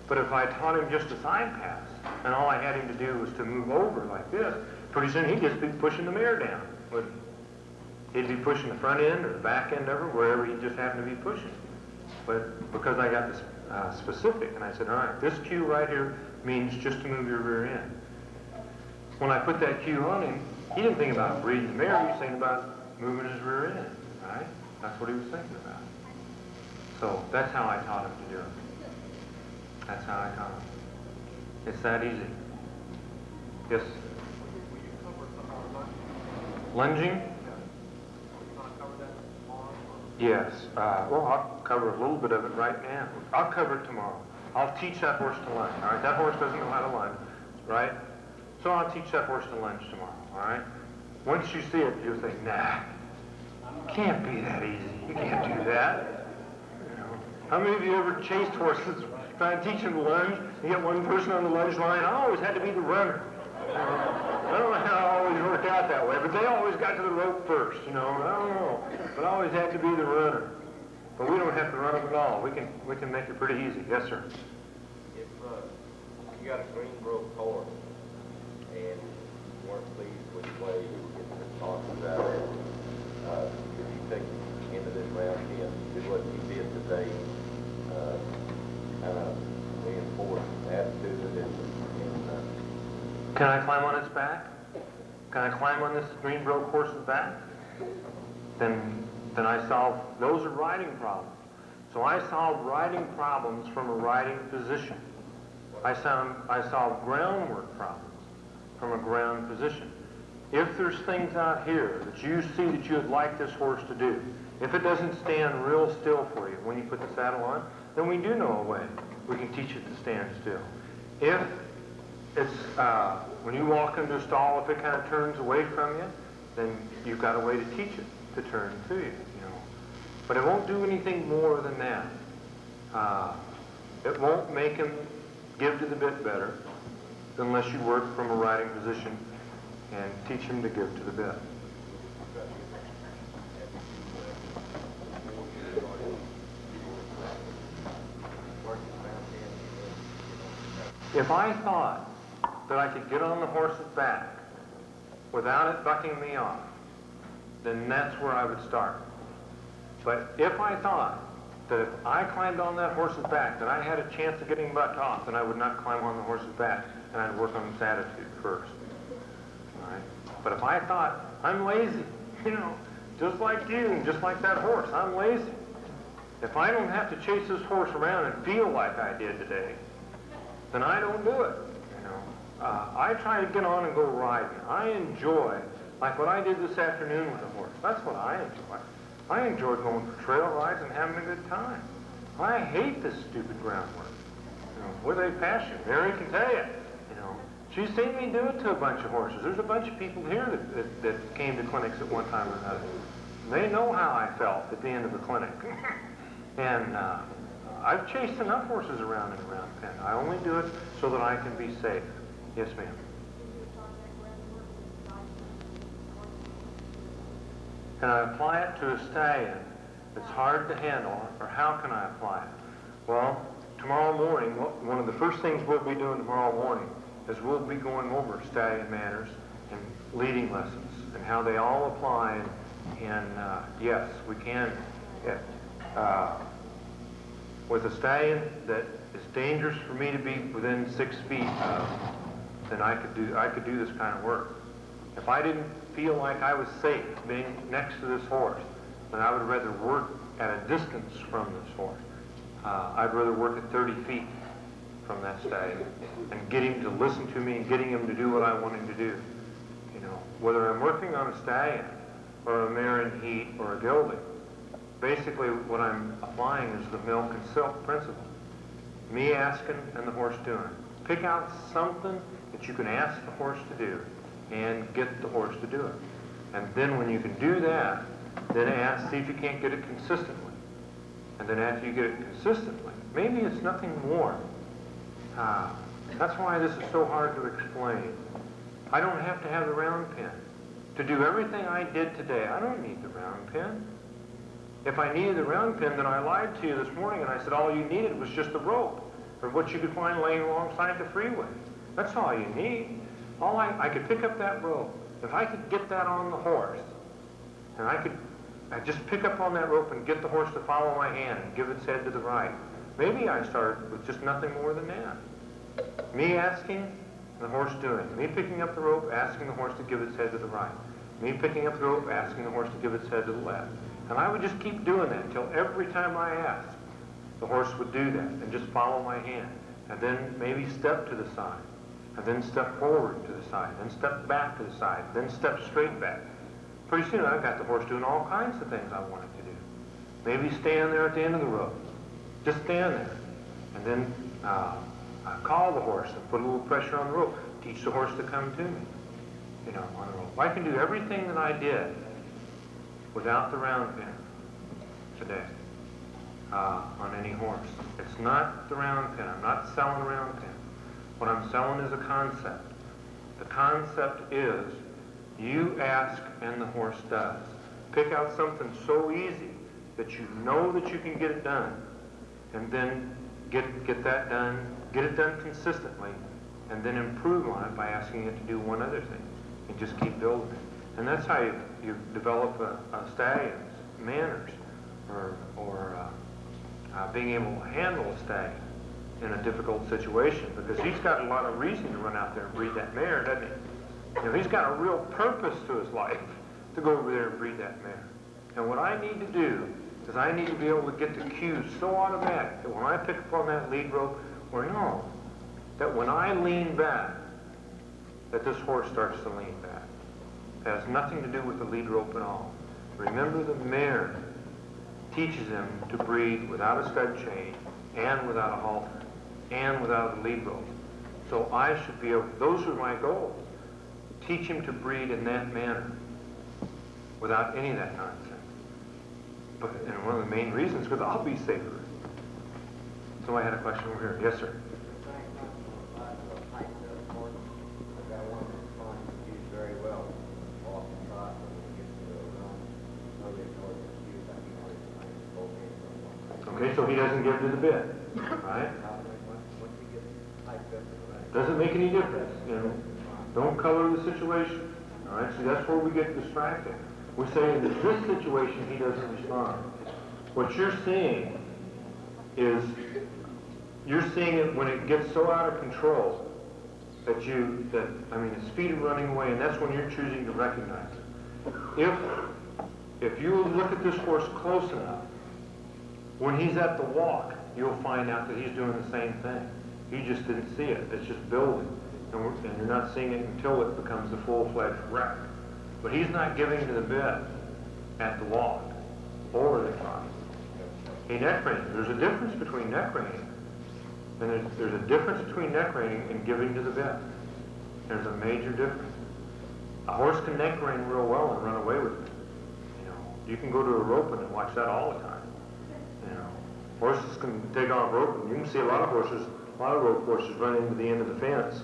But if I taught him just a side pass, and all I had him to do was to move over like this, pretty soon he'd just be pushing the mare down, wouldn't he? He'd be pushing the front end or the back end of her, wherever he just happened to be pushing. But because I got this specific, and I said, all right, this cue right here means just to move your rear end. When I put that cue on him, he didn't think about breathing the mare, he was thinking about moving his rear end, right? That's what he was thinking about. So that's how I taught him to do it. That's how I taught him. It's that easy. Yes? Will you cover lunging? Lunging? Will you not cover that tomorrow? Yes, well, I'll cover a little bit of it right now. I'll cover it tomorrow. I'll teach that horse to lunge, all right? That horse doesn't know how to lunge, right? So I'll teach that horse to lunge tomorrow, all right? Once you see it, you'll say, nah, can't be that easy. You can't do that. You know, how many of you ever chased horses trying to teach them to lunge? You get one person on the lunge line. I always had to be the runner. I don't know how it always worked out that way, but they always got to the rope first, you know. I don't know, but I always had to be the runner. But we don't have to run them at all. We can make it pretty easy. Yes, sir. If you got a green broke horse and you weren't pleased with the way you were getting the talking about it, if you take into this round and do what you did today, kind of reinforce attitude and Can I climb on its back? Can I climb on this green broke horse's back? Then I solve, those are riding problems. So I solve riding problems from a riding position. I solve groundwork problems from a ground position. If there's things out here that you see that you would like this horse to do, if it doesn't stand real still for you when you put the saddle on, then we do know a way. We can teach it to stand still. If it's, when you walk into a stall, if it kind of turns away from you, then you've got a way to teach it to turn to you, you know. But it won't do anything more than that. It won't make him give to the bit better unless you work from a riding position and teach him to give to the bit. If I thought that I could get on the horse's back without it bucking me off, then that's where I would start. But if I thought that if I climbed on that horse's back, that I had a chance of getting bucked off, then I would not climb on the horse's back, and I'd work on his attitude first. All right? But if I thought, I'm lazy, you know, just like you and just like that horse, I'm lazy. If I don't have to chase this horse around and feel like I did today, then I don't do it. You know, I try to get on and go riding. I enjoy, like what I did this afternoon with the horse. That's what I enjoy. I enjoy going for trail rides and having a good time. I hate this stupid groundwork. You know, with a passion. Mary can tell you. You know, she's seen me do it to a bunch of horses. There's a bunch of people here that came to clinics at one time or another. They know how I felt at the end of the clinic. And I've chased enough horses around and around Penn. I only do it so that I can be safe. Yes, ma'am. Can I apply it to a stallion that's hard to handle, or how can I apply it? Well, tomorrow morning, one of the first things we'll be doing tomorrow morning is we'll be going over stallion manners and leading lessons and how they all apply. And yes, we can. With a stallion that is dangerous for me to be within 6 feet of, then I could do this kind of work. If I didn't feel like I was safe being next to this horse, then I would rather work at a distance from this horse. I'd rather work at 30 feet from that stallion and get him to listen to me and getting him to do what I want him to do. You know, whether I'm working on a stallion or a mare in heat or a gelding, basically what I'm applying is the milk and silk principle. Me asking and the horse doing. Pick out something that you can ask the horse to do and get the horse to do it. And then when you can do that, then see if you can't get it consistently. And then after you get it consistently, maybe it's nothing more. That's why this is so hard to explain. I don't have to have the round pin. To do everything I did today, I don't need the round pin. If I needed the round pin, then I lied to you this morning and I said all you needed was just the rope, or what you could find laying alongside the freeway. That's all you need. I could pick up that rope. If I could get that on the horse, and I'd just pick up on that rope and get the horse to follow my hand and give its head to the right. Maybe I started with just nothing more than that. Me asking, the horse doing. Me picking up the rope, asking the horse to give its head to the right. Me picking up the rope, asking the horse to give its head to the left. And I would just keep doing that until every time I asked, the horse would do that and just follow my hand. And then maybe step to the side. And then step forward to the side. Then step back to the side. Then step straight back. Pretty soon I got the horse doing all kinds of things I wanted to do. Maybe stand there at the end of the rope. Just stand there. And then call the horse and put a little pressure on the rope. Teach the horse to come to me, you know, on the rope. I can do everything that I did without the round pin today on any horse. It's not the round pin. I'm not selling a round pin. What I'm selling is a concept. The concept is you ask and the horse does. Pick out something so easy that you know that you can get it done, and then get that done, get it done consistently, and then improve on it by asking it to do one other thing, and just keep building it. And that's how you develop a stallion's manners, or being able to handle a stallion in a difficult situation, because he's got a lot of reason to run out there and breed that mare, doesn't he? You know, he's got a real purpose to his life to go over there and breed that mare. And what I need to do is I need to be able to get the cues so automatic that when I pick up on that lead rope, or no, that when I lean back, that this horse starts to lean back. It has nothing to do with the lead rope at all. Remember, the mare teaches him to breed without a stud chain, and without a halter, and without a lead rope. So I should be able, those are my goals. Teach him to breed in that manner, without any of that nonsense. But, and one of the main reasons, because I'll be safer. So I had a question over here. Yes, sir. Okay, so he doesn't give to the bit, right? Doesn't make any difference, you know. Don't color the situation, all right? See, that's where we get distracted. We're saying that this situation, he doesn't respond. What you're seeing is, you're seeing it when it gets so out of control that his feet are running away, and that's when you're choosing to recognize it. If you look at this horse close enough, when he's at the walk, you'll find out that he's doing the same thing. You just didn't see it. It's just building. And you're not seeing it until it becomes a full-fledged wreck. But he's not giving to the bit at the walk or the trot. He neck reining. There's a difference between neck reining, and there's a difference between neck reining and giving to the bit. There's a major difference. A horse can neck rein real well and run away with it. You know, you can go to a roping and watch that all the time. You know, horses can take off roping. You can see a lot of rope horses run into the end of the fence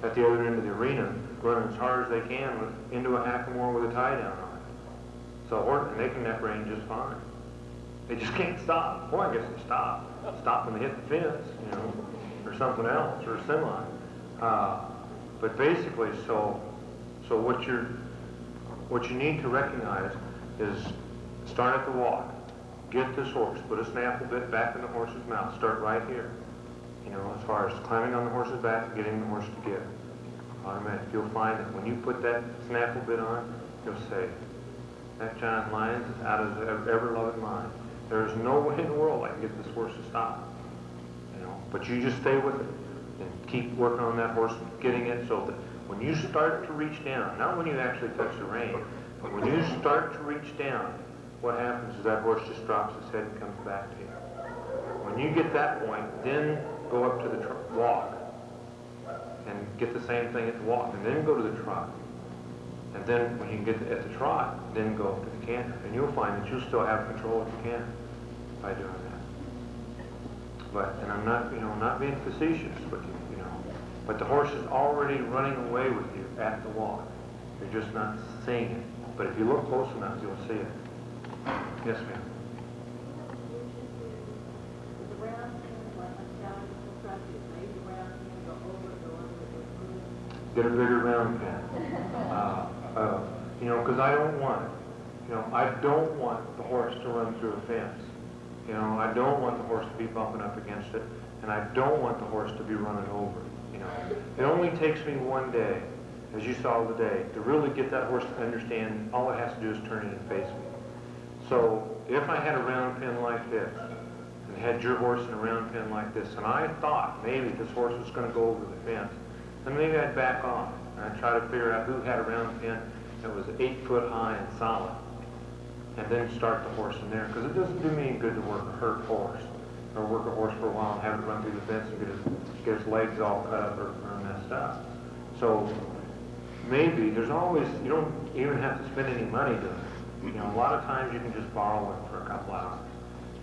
at the other end of the arena, running as hard as they can into a hackamore with a tie down on it. So and they can neck rein just fine. They just can't stop. Well, I guess they stop. Stop when they hit the fence, you know, or something else, or a semi. But basically, so what you need to recognize is start at the walk. Get this horse. Put a snaffle bit back in the horse's mouth. Start right here. You know, as far as climbing on the horse's back and getting the horse to give. Automatic. You'll find that when you put that snaffle bit on, you'll say, that giant Lyons is out of his ever-loving mind. There's no way in the world I can get this horse to stop. You know, but you just stay with it and keep working on that horse, getting it so that when you start to reach down, not when you actually touch the rein, but when you start to reach down, what happens is that horse just drops his head and comes back to you. When you get that point, then go up to the walk and get the same thing at the walk, and then go to the trot. And then when you get at the trot, then go up to the canter. And you'll find that you'll still have control of the canter by doing that. And I'm not being facetious, but the horse is already running away with you at the walk. You're just not seeing it. But if you look close enough, you'll see it. Yes, ma'am. Get a bigger round pin. Because I don't want it. I don't want the horse to run through a fence. I don't want the horse to be bumping up against it, and I don't want the horse to be running over it. It only takes me one day, as you saw today, to really get that horse to understand all it has to do is turn it and face me. So if I had a round pin like this, and had your horse in a round pin like this, and I thought maybe this horse was going to go over the fence, then maybe I'd back off, and I'd try to figure out who had a round pin that was 8 foot high and solid. and then start the horse in there, because it doesn't do me any good to work a hurt horse, or work a horse for a while and have it run through the fence and get his legs all cut up or messed up. So maybe there's always, you don't even have to spend any money doing it. You know, a lot of times you can just borrow it for a couple hours.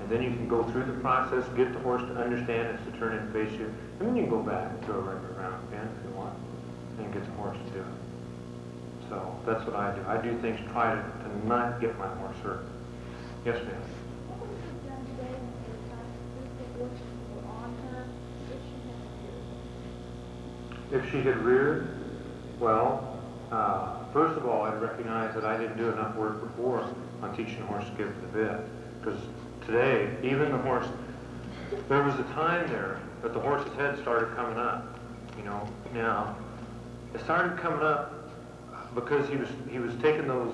And then you can go through the process, get the horse to understand it's to turn and face you, and then you can go back to a regular round pen if you want, and get the horse to do it. So that's what I do. I do things, try to not get my horse hurt. Yes, ma'am. What would you have done today when you were trying to move the horses were on her if she had reared? If she had reared, well, first of all, I'd recognize that I didn't do enough work before on teaching the horse to give to the bit. Because today, even the horse, there was a time there that the horse's head started coming up. You know, now, it started coming up because he was taking those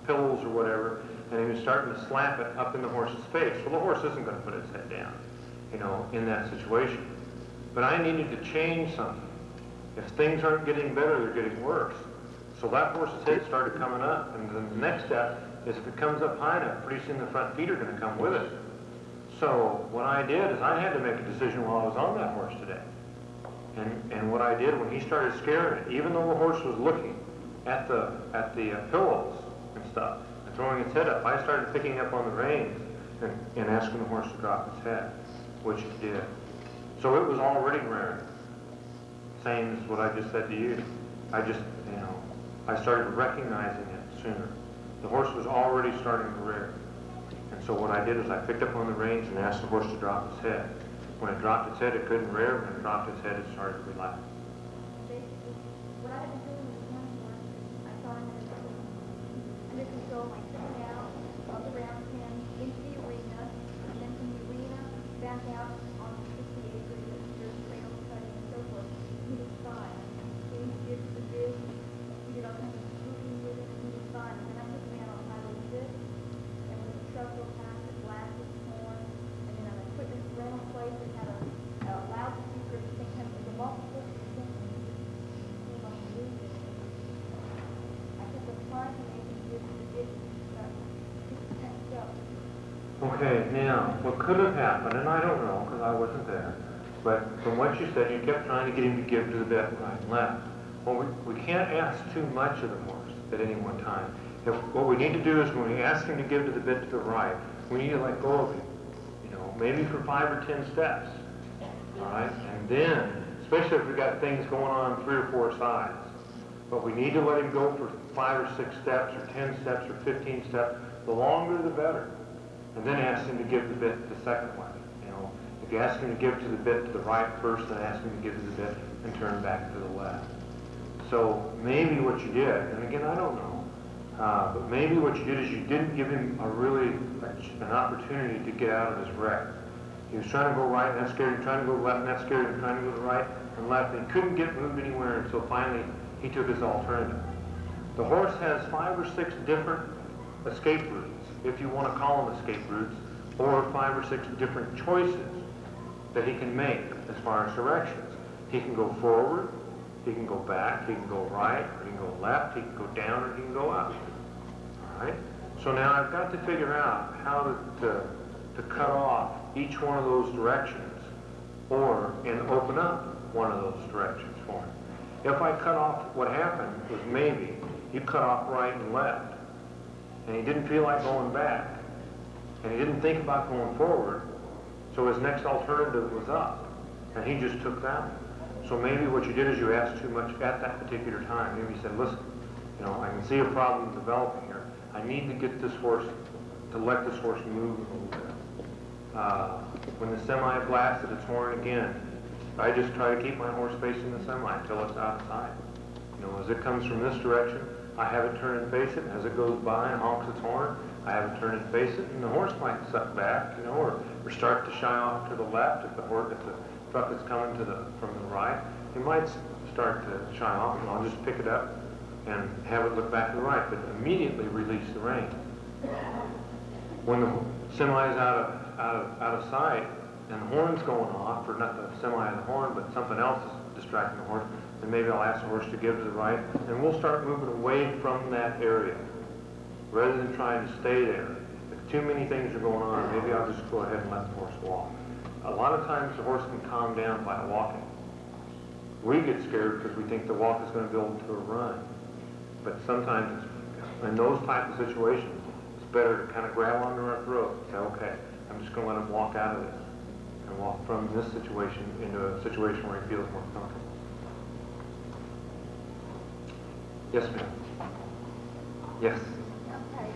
pillows or whatever, and he was starting to slap it up in the horse's face. Well, the horse isn't going to put its head down, you know, in that situation. But I needed to change something. If things aren't getting better, they're getting worse. So that horse's head started coming up, and then the next step is if it comes up high enough, pretty soon the front feet are going to come with it. So what I did is I had to make a decision while I was on that horse today. And what I did when he started scaring it, even though the horse was looking at the pillows and stuff and throwing its head up, I started picking up on the reins and asking the horse to drop its head, which it did. So it was already rearing. Same as what I just said to you. I just, you know, I started recognizing it sooner. The horse was already starting to rear. And so what I did is I picked up on the reins and asked the horse to drop its head. When it dropped its head, it couldn't rear. When it dropped its head, it started to relax. Basically, what I had been doing with one horse, I saw him under control, like sitting out of the round pen into the arena, and then from the arena back out on the 50 acres of dirt trail cutting and so forth. He was fine. He did the bid, he did all kinds of moving with it, he was fine. And then I took him out on my little bit, and when the truck go past, it blasted his horn, and then an equipment rental place that had a loudspeaker at the same time, it was a multiple system, and he just came on the roof. I kept on trying to make him do the bid, but he tensed up. Okay, now, what could have happened, and I don't know because I wasn't there, but from what you said, you kept trying to get him to give to the bit right and left. Well, we can't ask too much of the horse at any one time. What we need to do is when we ask him to give to the bit to the right, we need to let go of him, you know, maybe for 5 or 10 steps, all right? And then, especially if we've got things going on 3 or 4 sides, but we need to let him go for 5 or 6 steps or 10 steps or 15 steps. The longer, the better. And then ask him to give the bit the second way. You know, if you ask him to give to the bit to the right first, then ask him to give to the bit and turn back to the left. So maybe what you did, and again, I don't know, but maybe what you did is you didn't give him an opportunity to get out of his wreck. He was trying to go right, and that scared him, trying to go left, and that scared him, trying to go to the right and left, and he couldn't get moved anywhere until finally he took his alternative. The horse has 5 or 6 different escape routes, if you want to call them escape routes, or 5 or 6 different choices that he can make as far as directions. He can go forward, he can go back, he can go right, or he can go left, he can go down, or he can go up. All right? So now I've got to figure out how to cut off each one of those directions and open up one of those directions for him. If I cut off, what happened was maybe you cut off right and left, and he didn't feel like going back, and he didn't think about going forward, so his next alternative was up, and he just took that one. So maybe what you did is you asked too much at that particular time. Maybe you said, listen, you know, I can see a problem developing here. I need to get this horse, to let this horse move a little bit. When the semi blasted its horn again, I just try to keep my horse facing the semi until it's out of sight. You know, as it comes from this direction, I have it turn and face it, and as it goes by and honks its horn, I have it turn and face it, and the horse might suck back, you know, or start to shy off to the left if the truck is coming from the right. It might start to shy off, and I'll just pick it up and have it look back to the right, but immediately release the rein. When the semi is out of sight and the horn's going off, or not the semi and the horn, but something else is distracting the horse, then maybe I'll ask the horse to give to the right, and we'll start moving away from that area. rather than trying to stay there. If too many things are going on, maybe I'll just go ahead and let the horse walk. A lot of times the horse can calm down by walking. We get scared because we think the walk is going to build to a run. But sometimes in those type of situations, it's better to kind of grab onto our throat and say, okay, I'm just going to let him walk out of this and walk from this situation into a situation where he feels more comfortable. Yes, ma'am. Yes. Okay,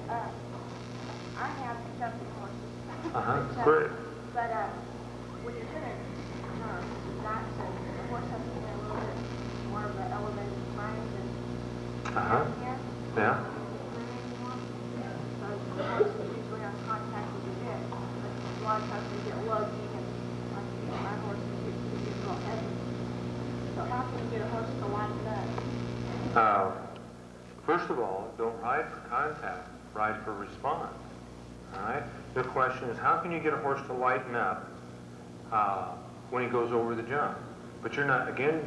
I have several horses. Uh-huh, great. But, when you're doing that, the horse has to get a little bit more of an elevated frame than Uh-huh. here. Yeah. So the horse is usually on contact with the bit, but a lot of times they get lucky and my horse gets a little heavy. So how can you get a horse to line it up? First of all, don't ride for contact, ride for response. All right? The question is, how can you get a horse to lighten up when he goes over the jump? But you're not, again,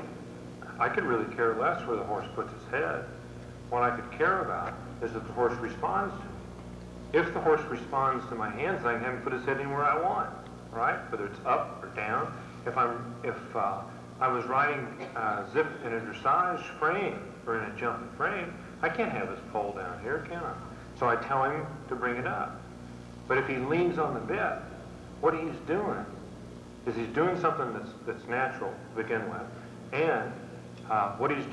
I could really care less where the horse puts his head. What I could care about is if the horse responds to me. If the horse responds to my hands, I can have him put his head anywhere I want, right? Whether it's up or down. If I was riding zip in a dressage frame or in a jumping frame, I can't have his pole down here, can I? So I tell him to bring it up. But if he leans on the bit, what he's doing is he's doing something that's natural to begin with. And what he's doing